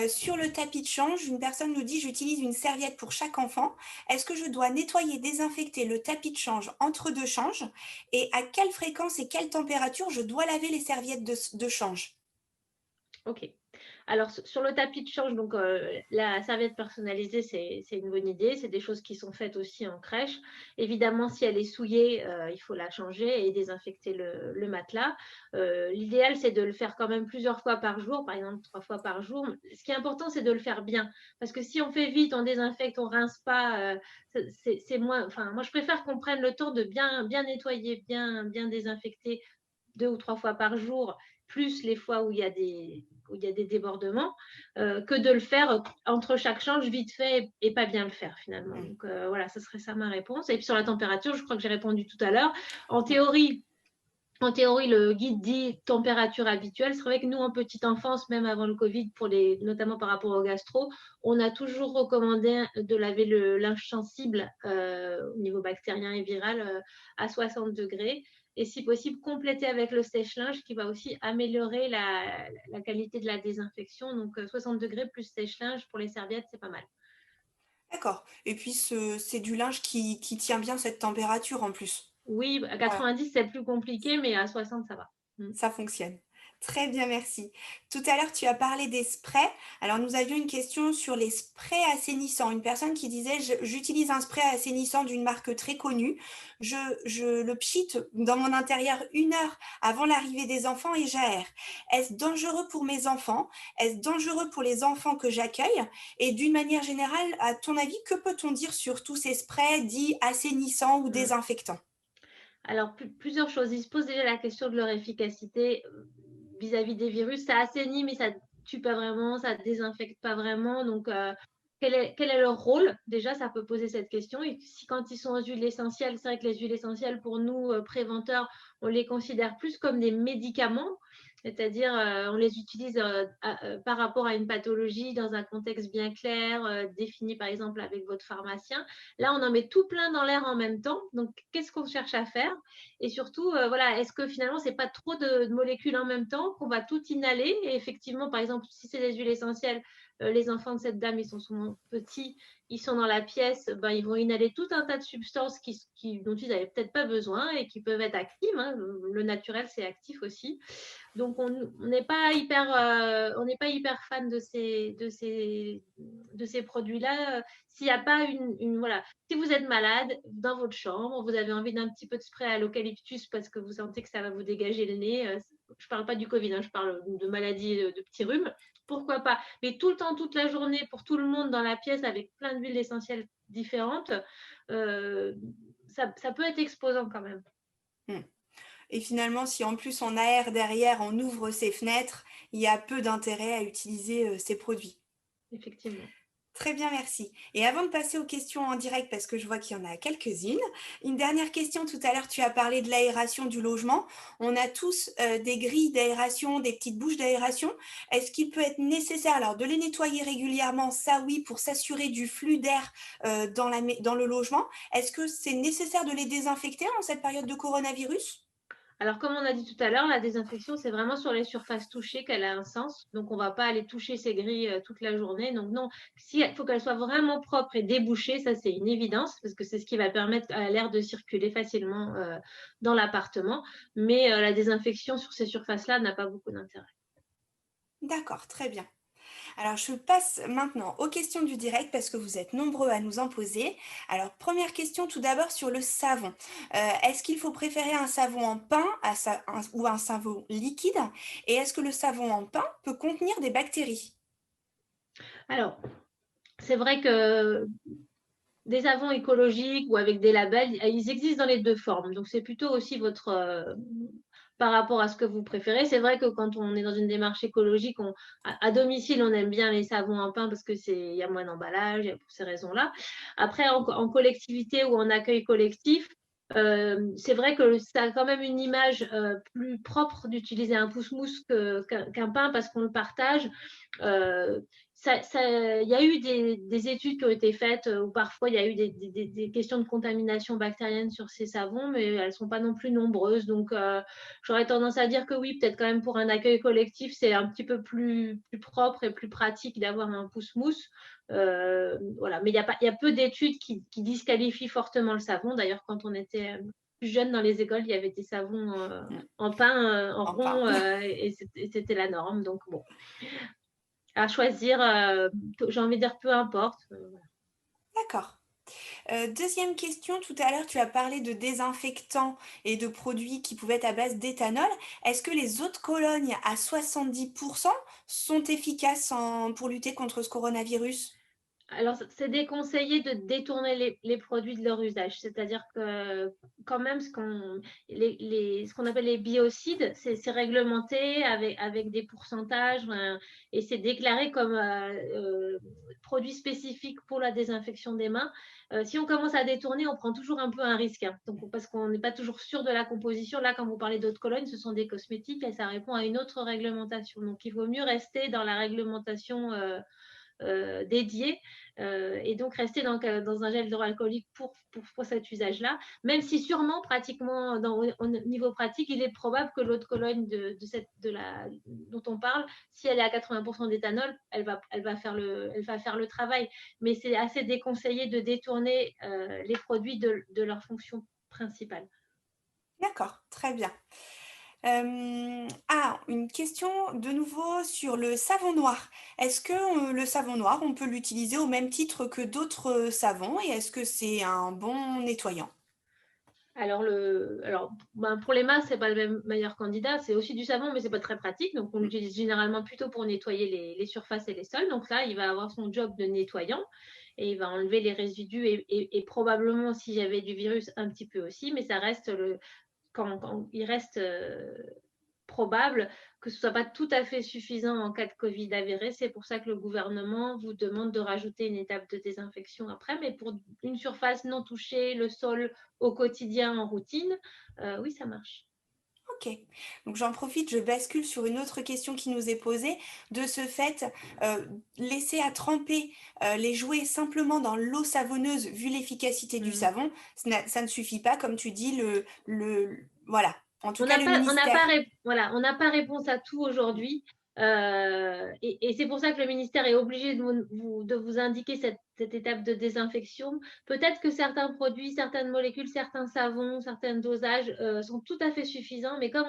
Sur le tapis de change, une personne nous dit: «J'utilise une serviette pour chaque enfant. Est-ce que je dois nettoyer, désinfecter le tapis de change entre 2 changes? Et à quelle fréquence et quelle température je dois laver les serviettes de change?» Ok. Alors, sur le tapis de change, donc la serviette personnalisée, c'est une bonne idée. C'est des choses qui sont faites aussi en crèche. Évidemment, si elle est souillée, il faut la changer et désinfecter le matelas. L'idéal, c'est de le faire quand même plusieurs fois par jour, par exemple 3 fois par jour. Ce qui est important, c'est de le faire bien. Parce que si on fait vite, on désinfecte, on rince pas, c'est moins. Enfin, moi, je préfère qu'on prenne le temps de bien nettoyer, bien désinfecter 2 ou 3 fois par jour, plus les fois où il y a des débordements, que de le faire entre chaque change vite fait et pas bien le faire finalement. Mmh. Donc voilà, ce serait ça ma réponse. Et puis sur la température, je crois que j'ai répondu tout à l'heure. En théorie, le guide dit température habituelle. C'est vrai que nous, en petite enfance, même avant le Covid, notamment par rapport au gastro, on a toujours recommandé de laver le linge sensible au niveau bactérien et viral à 60 degrés. Et si possible, compléter avec le sèche-linge qui va aussi améliorer la qualité de la désinfection. Donc 60 degrés plus sèche-linge pour les serviettes, c'est pas mal. D'accord et puis c'est du linge qui tient bien cette température en plus? Oui, à Voilà. 90, c'est plus compliqué, mais à 60, ça va. Mm. Ça fonctionne. Très bien, merci. Tout à l'heure, tu as parlé des sprays. Alors, nous avions une question sur les sprays assainissants. Une personne qui disait: J'utilise un spray assainissant d'une marque très connue. Je le pchite dans mon intérieur 1 heure avant l'arrivée des enfants et j'aère. Est-ce dangereux pour mes enfants? Est-ce dangereux pour les enfants que j'accueille? Et d'une manière générale, à ton avis, que peut-on dire sur tous ces sprays dits assainissants ou Mm. désinfectants? Alors, plusieurs choses. Ils se posent déjà la question de leur efficacité vis-à-vis des virus. Ça assainit, mais ça ne tue pas vraiment, ça ne désinfecte pas vraiment. Donc, quel est leur rôle? Déjà, ça peut poser cette question. Et si quand ils sont aux huiles essentielles, c'est vrai que les huiles essentielles, pour nous, préventeurs, on les considère plus comme des médicaments. C'est-à-dire, on les utilise par rapport à une pathologie dans un contexte bien clair, défini par exemple avec votre pharmacien. Là, on en met tout plein dans l'air en même temps. Donc, qu'est-ce qu'on cherche à faire? Et surtout, voilà, est-ce que finalement, c'est pas trop de molécules en même temps qu'on va tout inhaler? Et effectivement, par exemple, si c'est des huiles essentielles, les enfants de cette dame, ils sont souvent petits, ils sont dans la pièce, ben, ils vont inhaler tout un tas de substances dont ils n'avaient peut-être pas besoin et qui peuvent être actives, hein. Le naturel, c'est actif aussi. Donc, on n'est pas hyper fan de ces produits-là. S'il n'y a pas voilà, si vous êtes malade dans votre chambre, vous avez envie d'un petit peu de spray à l'eucalyptus parce que vous sentez que ça va vous dégager le nez. Je ne parle pas du Covid, hein, je parle de maladies de petits rhumes. pourquoi pas? Mais tout le temps, toute la journée, pour tout le monde dans la pièce avec plein d'huiles essentielles différentes, heu, ça peut être exposant quand même, Mmh. Et finalement, si en plus on aère derrière, on ouvre ses fenêtres, il y a peu d'intérêt à utiliser, ces produits. effectivement. Très bien, merci. Et avant de passer aux questions en direct, parce que je vois qu'il y en a quelques-unes, une dernière question. Tout à l'heure, tu as parlé de l'aération du logement. On a tous des grilles d'aération, des petites bouches d'aération. Est-ce qu'il peut être nécessaire alors de les nettoyer régulièrement? Ça oui, pour s'assurer du flux d'air dans le logement. Est-ce que c'est nécessaire de les désinfecter en cette période de coronavirus? Alors, comme on a dit tout à l'heure, la désinfection, c'est vraiment sur les surfaces touchées qu'elle a un sens. Donc, on va pas aller toucher ces grilles toute la journée. Donc, non, si, il faut qu'elles soient vraiment propres et débouchées, ça, c'est une évidence, parce que c'est ce qui va permettre à l'air de circuler facilement dans l'appartement. Mais la désinfection sur ces surfaces-là n'a pas beaucoup d'intérêt. D'accord, très bien. Alors, je passe maintenant aux questions du direct parce que vous êtes nombreux à nous en poser. Alors, première question tout d'abord sur le savon. Est-ce qu'il faut préférer un savon en pain ou un savon liquide? Et est-ce que le savon en pain peut contenir des bactéries? Alors, c'est vrai que des savons écologiques ou avec des labels, ils existent dans les 2 formes. Donc c'est plutôt aussi votre, par rapport à ce que vous préférez. C'est vrai que quand on est dans une démarche écologique, à domicile, on aime bien les savons en pain parce que il y a moins d'emballage, pour ces raisons-là. Après, en collectivité ou en accueil collectif, c'est vrai que ça a quand même une image plus propre d'utiliser un pousse-mousse qu'un pain parce qu'on le partage. Euh, il y a eu des études qui ont été faites où parfois il y a eu des questions de contamination bactérienne sur ces savons, mais elles ne sont pas non plus nombreuses. Donc, j'aurais tendance à dire que oui, peut-être quand même pour un accueil collectif, c'est un petit peu plus propre et plus pratique d'avoir un pousse-mousse. Voilà. Mais il y a peu d'études qui disqualifient fortement le savon. D'ailleurs, quand on était plus jeune dans les écoles, il y avait des savons Hmm, en pain, en en pain. rond, et c'était la norme. Donc, bon, à choisir, j'ai envie de dire peu importe. D'accord. Deuxième question, tout à l'heure, tu as parlé de désinfectants et de produits qui pouvaient être à base d'éthanol. Est-ce que les eaux de Cologne à 70% sont efficaces pour lutter contre ce coronavirus? Alors, c'est déconseillé de détourner les produits de leur usage. C'est-à-dire que quand même, ce qu'on appelle les biocides, c'est réglementé avec des pourcentages, et c'est déclaré comme produit spécifique pour la désinfection des mains. Si on commence à détourner, on prend toujours un peu un risque, hein. Donc, parce qu'on n'est pas toujours sûr de la composition. Là, quand vous parlez d'eau de Cologne, ce sont des cosmétiques et ça répond à une autre réglementation. Donc, il vaut mieux rester dans la réglementation dédié, et donc rester dans un gel hydroalcoolique pour cet usage-là, même si sûrement, pratiquement, au niveau pratique, il est probable que l'eau de Cologne dont on parle, si elle est à 80% d'éthanol, elle va faire le travail. Mais c'est assez déconseillé de détourner les produits de leur fonction principale. D'accord, très bien. Une question de nouveau sur le savon noir. Est-ce que, le savon noir, on peut l'utiliser au même titre que d'autres, savons et est-ce que c'est un bon nettoyant? Ben, pour les mains, c'est pas le même meilleur candidat. C'est aussi du savon, mais c'est pas très pratique. Donc, on Mmh, l'utilise généralement plutôt pour nettoyer les surfaces et les sols. Donc là, il va avoir son job de nettoyant et il va enlever les résidus et probablement, s'il y avait du virus, un petit peu aussi. Mais ça reste quand il reste probable que ce soit pas tout à fait suffisant en cas de Covid avéré. C'est pour ça que le gouvernement vous demande de rajouter une étape de désinfection après. Mais pour une surface non touchée, le sol au quotidien en routine, oui, ça marche. OK. Donc j'en profite, je bascule sur une autre question qui nous est posée. De ce fait, laisser à tremper, les jouets simplement dans l'eau savonneuse, vu l'efficacité du Mm. savon, ça ne suffit pas comme tu dis, voilà. En tout cas, le On n'a ministère. pas, voilà, on n'a pas réponse à tout aujourd'hui. Et c'est pour ça que le ministère est obligé de vous indiquer cette étape de désinfection. Peut-être que certains produits, certaines molécules, certains savons, certains dosages sont tout à fait suffisants, mais comme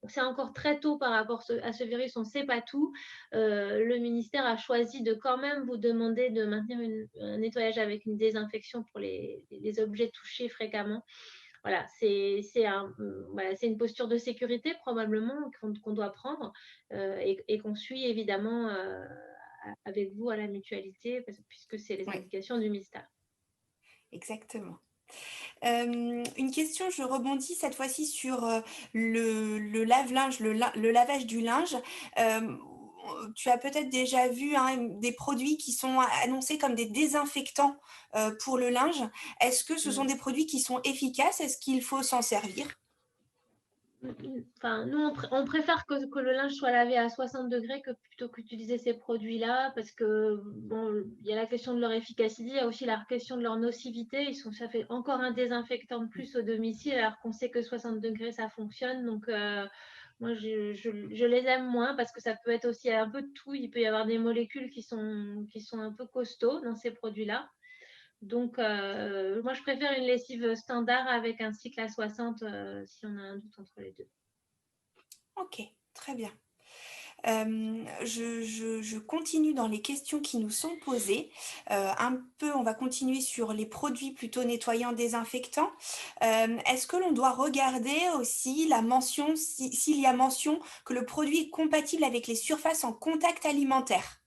c'est encore très tôt par rapport à ce virus, on ne sait pas tout. Le ministère a choisi de quand même vous demander de maintenir un nettoyage avec une désinfection pour les objets touchés fréquemment. voilà, voilà, c'est une posture de sécurité probablement qu'on doit prendre et qu'on suit évidemment avec vous à la mutualité, puisque c'est les Oui, indications du ministère. exactement. Une question, je rebondis cette fois-ci sur, le lave-linge, le lavage du linge. Hem, Tu as peut-être déjà vu, hein, des produits qui sont annoncés comme des désinfectants, pour le linge. Est-ce que ce sont Mm. des produits qui sont efficaces? Est-ce qu'il faut s'en servir? Enfin, nous, on préfère que le linge soit lavé à 60 degrés que plutôt qu'utiliser ces produits-là, parce que, bon, il y a la question de leur efficacité, il y a aussi la question de leur nocivité. Ça fait encore un désinfectant de plus au domicile, alors qu'on sait que 60 degrés, ça fonctionne. Donc, moi, je les aime moins parce que ça peut être aussi un peu de tout. Il peut y avoir des molécules qui sont un peu costauds dans ces produits-là. Donc, moi, je préfère une lessive standard avec un cycle à 60 si on a un doute entre les deux. OK, très bien. Je continue dans les questions qui nous sont posées. Un peu, on va continuer sur les produits plutôt nettoyants, désinfectants. Est-ce que l'on doit regarder aussi la mention, s'il y a mention que le produit est compatible avec les surfaces en contact alimentaire?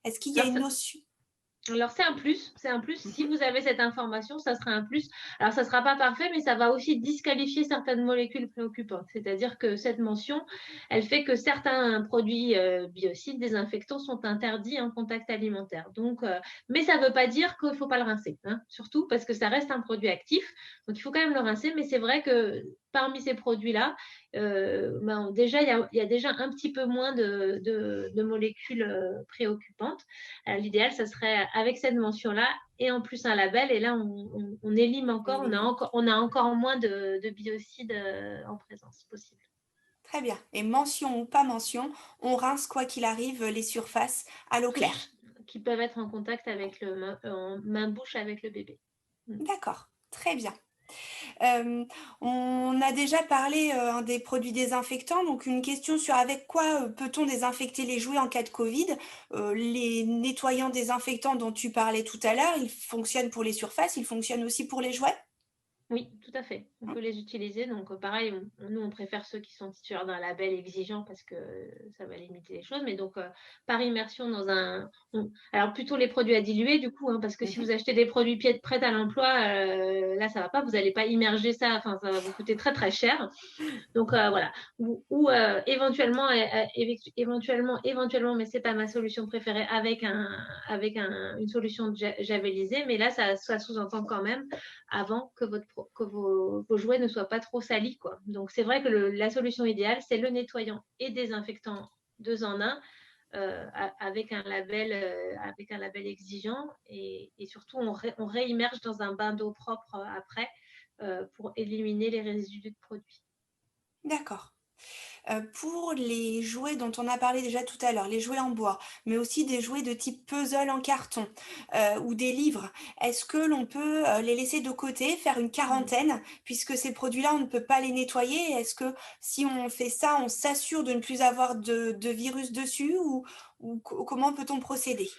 Est-ce qu'il y a Alors, une notion? Alors, c'est un plus, c'est un plus. Si Mmh. vous avez cette information, ça sera un plus. Alors, ça ne sera pas parfait, mais ça va aussi disqualifier certaines molécules préoccupantes. C'est-à-dire que cette mention, elle fait que certains produits biocides, désinfectants, sont interdits en contact alimentaire. Donc, mais ça ne veut pas dire qu'il ne faut pas le rincer, hein, surtout parce que ça reste un produit actif. Donc, il faut quand même le rincer, mais c'est vrai que parmi ces produits-là, déjà, il y a déjà un petit peu moins de molécules préoccupantes. L'idéal, ça serait avec cette mention-là et en plus un label. Et là, on élime On encore, élimine. on a encore moins de biocides en présence possible. Très bien, et mention ou pas mention, on rince quoi qu'il arrive les surfaces à l'eau claire. Qui peuvent être en contact avec en main-bouche avec le bébé. Mm. D'accord, très bien. Hem, on a déjà parlé, hein, des produits désinfectants, donc une question sur avec quoi, peut-on désinfecter les jouets en cas de Covid? Les nettoyants désinfectants dont tu parlais tout à l'heure, ils fonctionnent pour les surfaces, ils fonctionnent aussi pour les jouets? Oui, tout à fait. On Mmh. peut les utiliser. Donc, pareil, nous, on préfère ceux qui sont titulaires d'un label exigeant parce que ça va limiter les choses. Mais donc, par immersion dans alors, plutôt les produits à diluer, du coup, hein, parce que si Mmh. vous achetez des produits prêts à l'emploi, là, ça va pas. Vous n'allez pas immerger ça. Enfin, ça va vous coûter très, très cher. Donc voilà. Ou éventuellement, mais c'est pas ma solution préférée, une solution javelisée. Mais là, ça sous-entend quand même avant que vos jouets ne soient pas trop salis, quoi. Donc c'est vrai que la solution idéale, c'est le nettoyant et désinfectant deux en un. Avec un label exigeant et surtout on réimmerge dans un bain d'eau propre après pour éliminer les résidus de produits. D'accord. Pour les jouets dont on a parlé déjà tout à l'heure, les jouets en bois, mais aussi des jouets de type puzzle en carton, ou des livres, est-ce que l'on peut, les laisser de côté, faire une Mm. quarantaine? Puisque ces produits-là, on ne peut pas les nettoyer. Est-ce que si on fait ça, on s'assure de ne plus avoir de virus dessus ou comment peut-on procéder?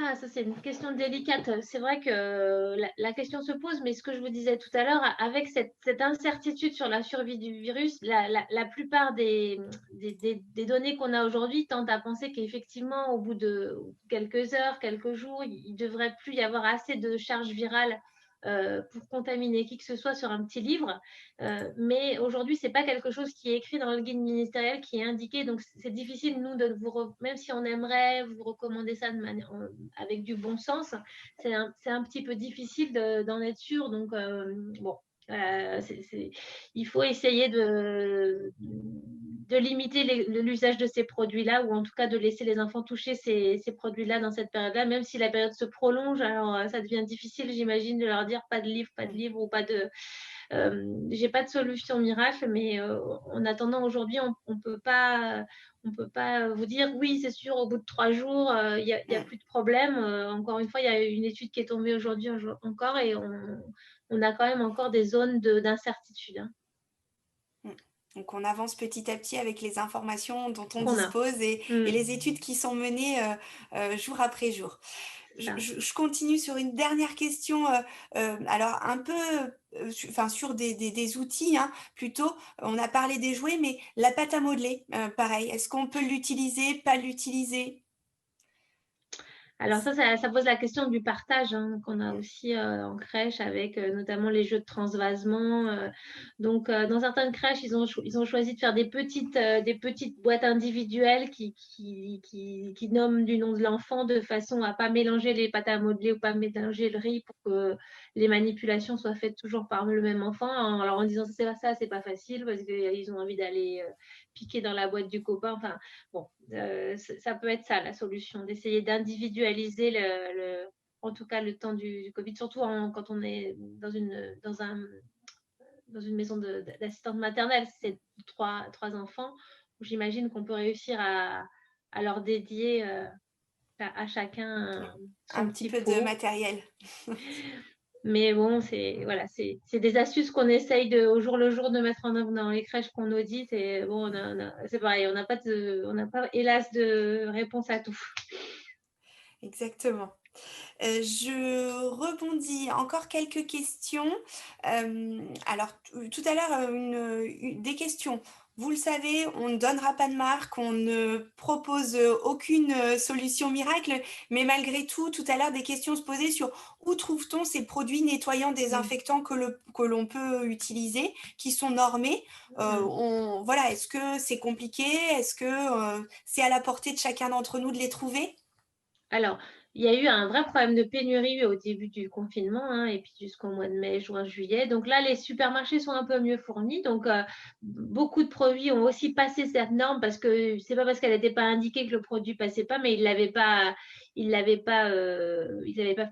Ah, ça, c'est une question délicate. C'est vrai que la question se pose, mais ce que je vous disais tout à l'heure, avec cette incertitude sur la survie du virus, la plupart des données qu'on a aujourd'hui tendent à penser qu'effectivement, au bout de quelques heures, quelques jours, il ne devrait plus y avoir assez de charge virale pour contaminer qui que ce soit sur un petit livre. Mais aujourd'hui, ce n'est pas quelque chose qui est écrit dans le guide ministériel, qui est indiqué. Donc, c'est difficile, nous, même si on aimerait vous recommander ça avec du bon sens, c'est un petit peu difficile d'en être sûr. Donc, bon, il faut essayer de limiter l'usage de ces produits-là ou en tout cas de laisser les enfants toucher ces produits-là dans cette période-là, même si la période se prolonge. Alors, ça devient difficile, j'imagine, de leur dire pas de Mmh. livre ou pas de. J'ai pas de solution miracle, mais en attendant aujourd'hui, on peut pas vous dire oui, c'est sûr, au bout de 3 jours, y a Mmh. plus de problème. Encore une fois, il y a une étude qui est tombée aujourd'hui encore et on a quand même encore des zones d'incertitude, hein. Mmh. Donc on avance petit à petit avec les informations dont on qu'on a. dispose et Mmh, les études qui sont menées, jour après jour. c'est ça. Je continue sur une dernière question, alors un peu, sur des outils, hein, plutôt. On a parlé des jouets, mais la pâte à modeler, pareil, est-ce qu'on peut l'utiliser, pas l'utiliser? Alors ça pose la question du partage, hein, qu'on a Mmh, aussi, en crèche avec, notamment les jeux de transvasement, donc dans certaines crèches, ils ont choisi de faire des petites boîtes individuelles qui nomment du nom de l'enfant de façon à pas mélanger les pâtes à modeler ou pas mélanger le riz pour que les manipulations soient faites toujours par le même enfant, en leur en disant: c'est pas facile parce qu'ils ont envie d'aller, piquer dans la boîte du copain». Enfin bon, ça peut être ça la solution, d'essayer d'individualiser en tout cas le temps du Covid, surtout quand on est dans une maison d'assistante maternelle. Si c'est trois enfants, j'imagine qu'on peut réussir à leur dédier à chacun ouais. Un son petit petit peu de pot. matériel. Mais bon, voilà, c'est des astuces qu'on essaye au jour le jour de mettre en œuvre dans les crèches qu'on audite. Et bon, c'est pareil, on n'a pas, hélas, de réponse à tout. Exactement. Je rebondis, encore quelques questions. Alors tout à l'heure, des questions. Vous le savez, on ne donnera pas de marque, on ne propose, aucune, solution miracle, mais malgré tout, tout à l'heure, des questions se posaient sur où trouve-t-on ces produits nettoyants Mm, désinfectants que l'on peut utiliser, qui sont normés? mm. On voilà, est-ce que c'est compliqué? Est-ce que, c'est à la portée de chacun d'entre nous de les trouver? Alors, il y a eu un vrai problème de pénurie au début du confinement, hein, et puis jusqu'au mois de mai, juin, juillet. Donc là, les supermarchés sont un peu mieux fournis. Donc, beaucoup de produits ont aussi passé cette norme parce que c'est pas parce qu'elle n'était pas indiquée que le produit passait pas, mais ils n'avaient pas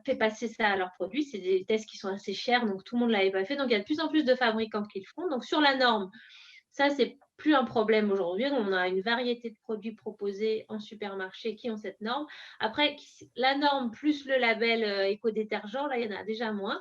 fait passer ça à leurs produits. C'est des tests qui sont assez chers, donc tout le monde l'avait pas fait. Donc, il y a de plus en plus de fabricants qui le font. Donc, sur la norme, ça, c'est plus un problème aujourd'hui. On a une variété de produits proposés en supermarché qui ont cette norme. Après, la norme plus le label éco-détergent, là, il y en a déjà moins.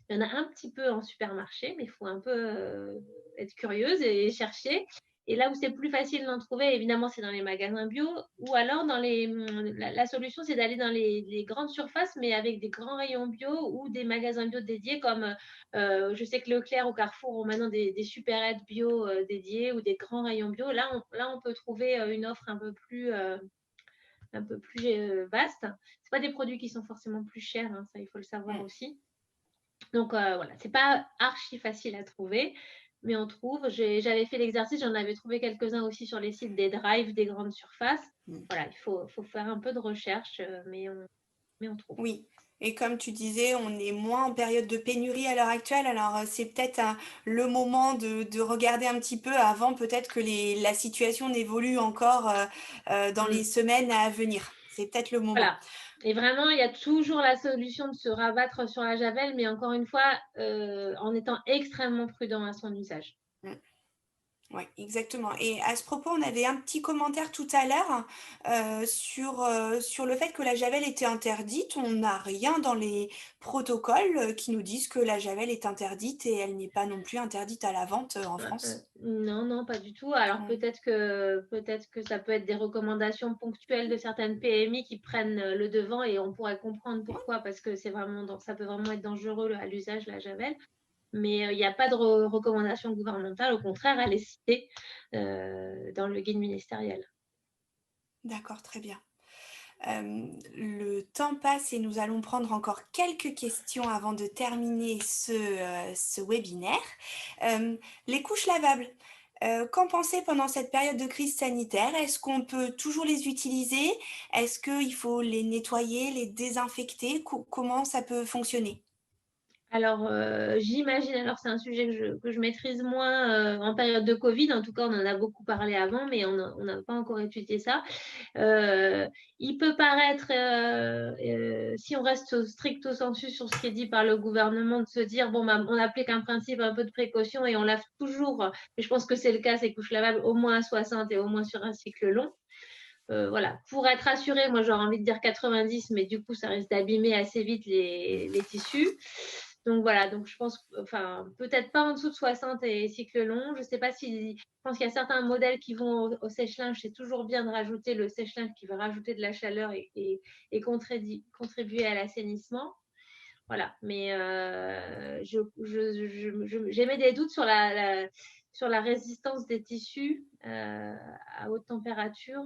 Il y en a un petit peu en supermarché, mais il faut un peu être curieuse et chercher. Et là où c'est plus facile d'en trouver, évidemment, c'est dans les magasins bio, ou alors la solution, c'est d'aller dans les grandes surfaces, mais avec des grands rayons bio ou des magasins bio dédiés comme je sais que Leclerc ou Carrefour ont maintenant des supérettes bio dédiées ou des grands rayons bio. Là, on peut trouver une offre un peu plus vaste. C'est pas des produits qui sont forcément plus chers, hein, ça il faut le savoir Mmh. aussi. Donc voilà, c'est pas archi facile à trouver, mais on trouve. J'avais fait l'exercice, j'en avais trouvé quelques-uns aussi sur les sites des drives des grandes surfaces. Mmh. Voilà, il faut faire un peu de recherche, mais on trouve. Oui, et comme tu disais, on est moins en période de pénurie à l'heure actuelle, alors, c'est peut-être, le moment de regarder un petit peu avant peut-être que la situation n'évolue encore, dans les Mm. semaines à venir. C'est peut-être le moment. Voilà. Et vraiment, il y a toujours la solution de se rabattre sur la javel, mais encore une fois, en étant extrêmement prudent à son usage. Mmh. Ouais, exactement, et à ce propos, on avait un petit commentaire tout à l'heure, sur le fait que la javel était interdite. On n'a rien dans les protocoles, qui nous disent que la javel est interdite et elle n'est pas non plus interdite à la vente, en France. Non, non, pas du tout. Alors Mmh. peut-être que ça peut être des recommandations ponctuelles de certaines PMI qui prennent le devant et on pourrait comprendre pourquoi, parce que ça peut vraiment être dangereux à l'usage, la javel. Mais il n'y a pas de recommandation gouvernementale, au contraire, elle est citée dans le guide ministériel. D'accord, très bien. Le temps passe et nous allons prendre encore quelques questions avant de terminer ce webinaire. Les couches lavables, qu'en pensez pendant cette période de crise sanitaire? Est-ce qu'on peut toujours les utiliser? Est-ce qu'il faut les nettoyer, les désinfecter? Comment ça peut fonctionner? Alors, j'imagine, alors c'est un sujet que je maîtrise moins en période de Covid, en tout cas on en a beaucoup parlé avant, mais on n'a pas encore étudié ça. Euh, il peut paraître, si on reste stricto sensu sur ce qui est dit par le gouvernement, de se dire, bon, bah, on applique un principe un peu de précaution et on lave toujours, et je pense que c'est le cas, ces couches lavables, au moins à 60 et au moins sur un cycle long. Voilà, pour être assuré, moi j'aurais envie de dire 90, mais du coup ça risque d'abîmer assez vite les tissus. Donc voilà, donc je pense, enfin, peut-être pas en dessous de 60 et cycle long. Je sais pas si, je pense qu'il y a certains modèles qui vont au sèche-linge. C'est toujours bien de rajouter le sèche-linge qui va rajouter de la chaleur et contribuer à l'assainissement. Voilà, mais j'émets des doutes sur sur la résistance des tissus à haute température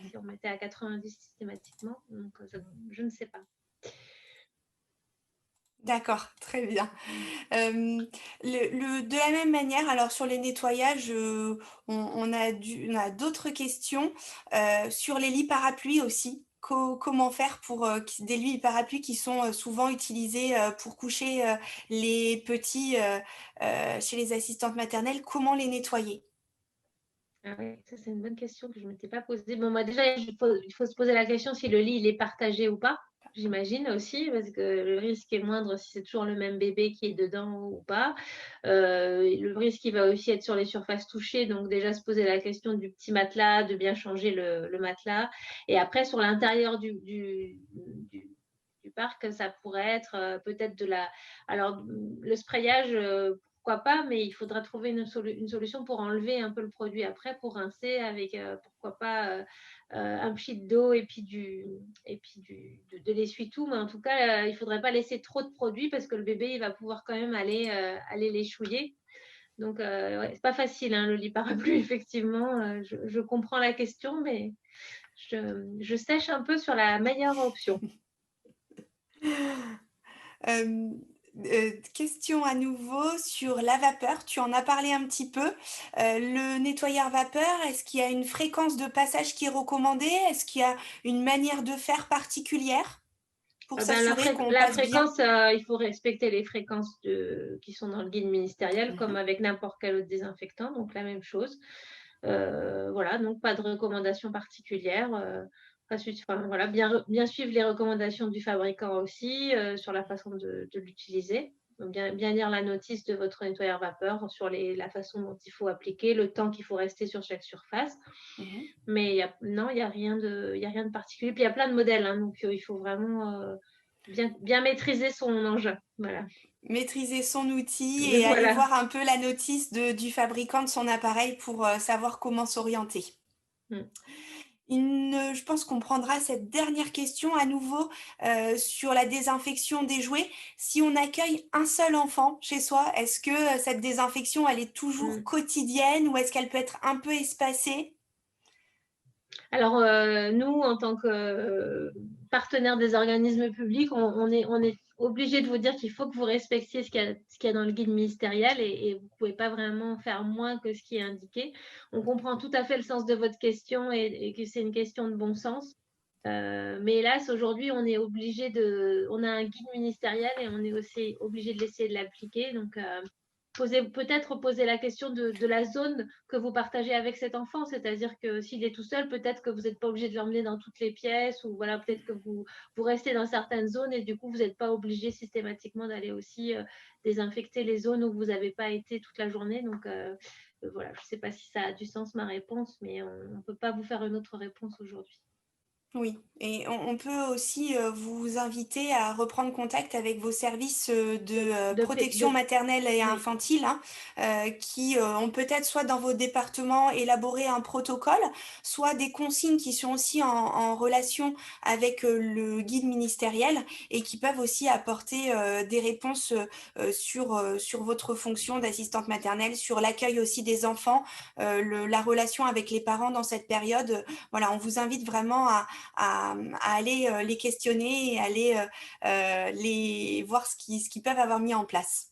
si on mettait à 90 systématiquement. Donc, je ne sais pas. D'accord, très bien. De la même manière, alors sur les nettoyages, on a d'autres questions sur les lits parapluies aussi. Comment faire pour des lits parapluies qui sont souvent utilisés pour coucher les petits chez les assistantes maternelles, comment les nettoyer? Ah oui, ça c'est une bonne question que je ne m'étais pas posée. Bon, moi déjà, il faut se poser la question si le lit il est partagé ou pas, j'imagine aussi, parce que le risque est moindre si c'est toujours le même bébé qui est dedans ou pas. Le risque il va aussi être sur les surfaces touchées, donc déjà se poser la question du petit matelas, de bien changer le matelas. Et après, sur l'intérieur du parc, ça pourrait être peut-être de la... Alors, le sprayage, pourquoi pas, mais il faudra trouver une solution pour enlever un peu le produit après, pour rincer avec, pourquoi pas, un pchit d'eau et puis, de l'essuie-tout. Mais en tout cas, il ne faudrait pas laisser trop de produit parce que le bébé, il va pouvoir quand même aller l'échouiller. Donc, ouais, c'est pas facile, hein, le lit parapluie, effectivement. Je comprends la question, mais je sèche un peu sur la meilleure option. Question à nouveau sur la vapeur. Tu en as parlé un petit peu. Le nettoyeur vapeur, est-ce qu'il y a une fréquence de passage qui est recommandée? Est-ce qu'il y a une manière de faire particulière pour Ben, s'assurer qu'on la passe bien? fréquence, il faut respecter les fréquences qui sont dans le guide ministériel, comme Mhm. avec n'importe quel autre désinfectant, donc la même chose. Voilà, donc pas de recommandations particulières. Enfin, voilà, bien suivre les recommandations du fabricant aussi sur la façon de l'utiliser. Donc, bien lire la notice de votre nettoyeur vapeur sur la façon dont il faut appliquer, le temps qu'il faut rester sur chaque surface. Mhm. Mais non, il y a rien de particulier. Puis il y a plein de modèles, hein, donc il faut vraiment bien maîtriser son engin. Voilà. Maîtriser son outil et aller Voilà. voir un peu la notice du fabricant de son appareil pour savoir comment s'orienter. Mm. Je pense qu'on prendra cette dernière question à nouveau sur la désinfection des jouets. Si on accueille un seul enfant chez soi, est-ce que cette désinfection, elle est toujours Mm. quotidienne ou est-ce qu'elle peut être un peu espacée? Alors, nous, en tant que partenaire des organismes publics, on est obligé de vous dire qu'il faut que vous respectiez ce qu'il y a dans le guide ministériel et vous ne pouvez pas vraiment faire moins que ce qui est indiqué. On comprend tout à fait le sens de votre question et que c'est une question de bon sens. Mais hélas, aujourd'hui, on a un guide ministériel et on est aussi obligé de l'essayer de l'appliquer. Donc, peut-être poser la question de la zone que vous partagez avec cet enfant, c'est-à-dire que s'il est tout seul, peut-être que vous n'êtes pas obligé de l'emmener dans toutes les pièces ou voilà, peut-être que vous restez dans certaines zones et du coup, vous n'êtes pas obligé systématiquement d'aller aussi désinfecter les zones où vous n'avez pas été toute la journée. Donc, voilà, je ne sais pas si ça a du sens ma réponse, mais on ne peut pas vous faire une autre réponse aujourd'hui. Oui, et on peut aussi vous inviter à reprendre contact avec vos services de protection maternelle et Oui. infantile, hein, qui ont peut-être soit dans vos départements élaboré un protocole, soit des consignes qui sont aussi en relation avec le guide ministériel et qui peuvent aussi apporter des réponses sur votre fonction d'assistante maternelle, sur l'accueil aussi des enfants, la relation avec les parents dans cette période. Voilà, on vous invite vraiment à aller les questionner et aller les voir ce qu'ils peuvent avoir mis en place.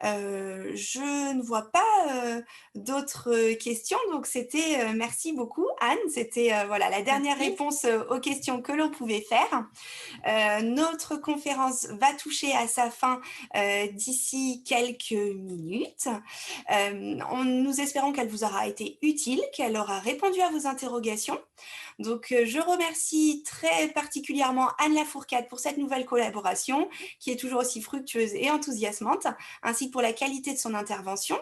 Je ne vois pas d'autres questions, donc c'était merci beaucoup Anne, c'était voilà la dernière Merci. réponse aux questions que l'on pouvait faire. Notre conférence va toucher à sa fin d'ici quelques minutes. Nous espérons qu'elle vous aura été utile, qu'elle aura répondu à vos interrogations. Donc, je remercie très particulièrement Anne Lafourcade pour cette nouvelle collaboration qui est toujours aussi fructueuse et enthousiasmante, ainsi que pour la qualité de son intervention.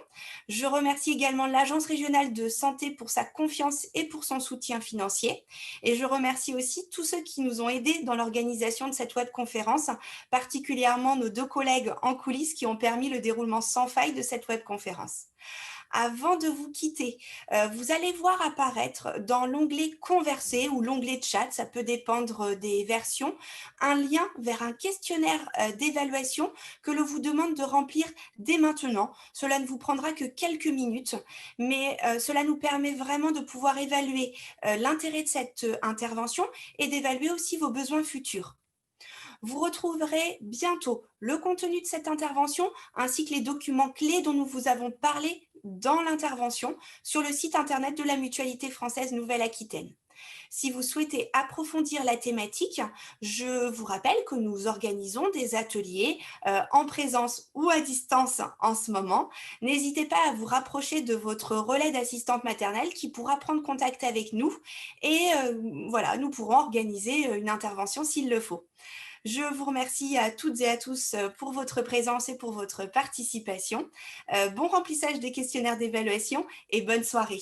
Je remercie également l'Agence régionale de santé pour sa confiance et pour son soutien financier. Et je remercie aussi tous ceux qui nous ont aidés dans l'organisation de cette webconférence, particulièrement nos 2 collègues en coulisses qui ont permis le déroulement sans faille de cette webconférence. Avant de vous quitter, vous allez voir apparaître dans l'onglet Converser ou l'onglet Chat, ça peut dépendre, des versions, un lien vers un questionnaire, d'évaluation que l'on vous demande de remplir dès maintenant. Cela ne vous prendra que quelques minutes, mais cela nous permet vraiment de pouvoir évaluer, l'intérêt de cette, intervention et d'évaluer aussi vos besoins futurs. Vous retrouverez bientôt le contenu de cette intervention ainsi que les documents clés dont nous vous avons parlé dans l'intervention sur le site internet de la Mutualité française Nouvelle-Aquitaine. Si vous souhaitez approfondir la thématique, je vous rappelle que nous organisons des ateliers en présence ou à distance en ce moment. N'hésitez pas à vous rapprocher de votre relais d'assistante maternelle qui pourra prendre contact avec nous et voilà, nous pourrons organiser une intervention s'il le faut. Je vous remercie à toutes et à tous pour votre présence et pour votre participation. Bon remplissage des questionnaires d'évaluation et bonne soirée.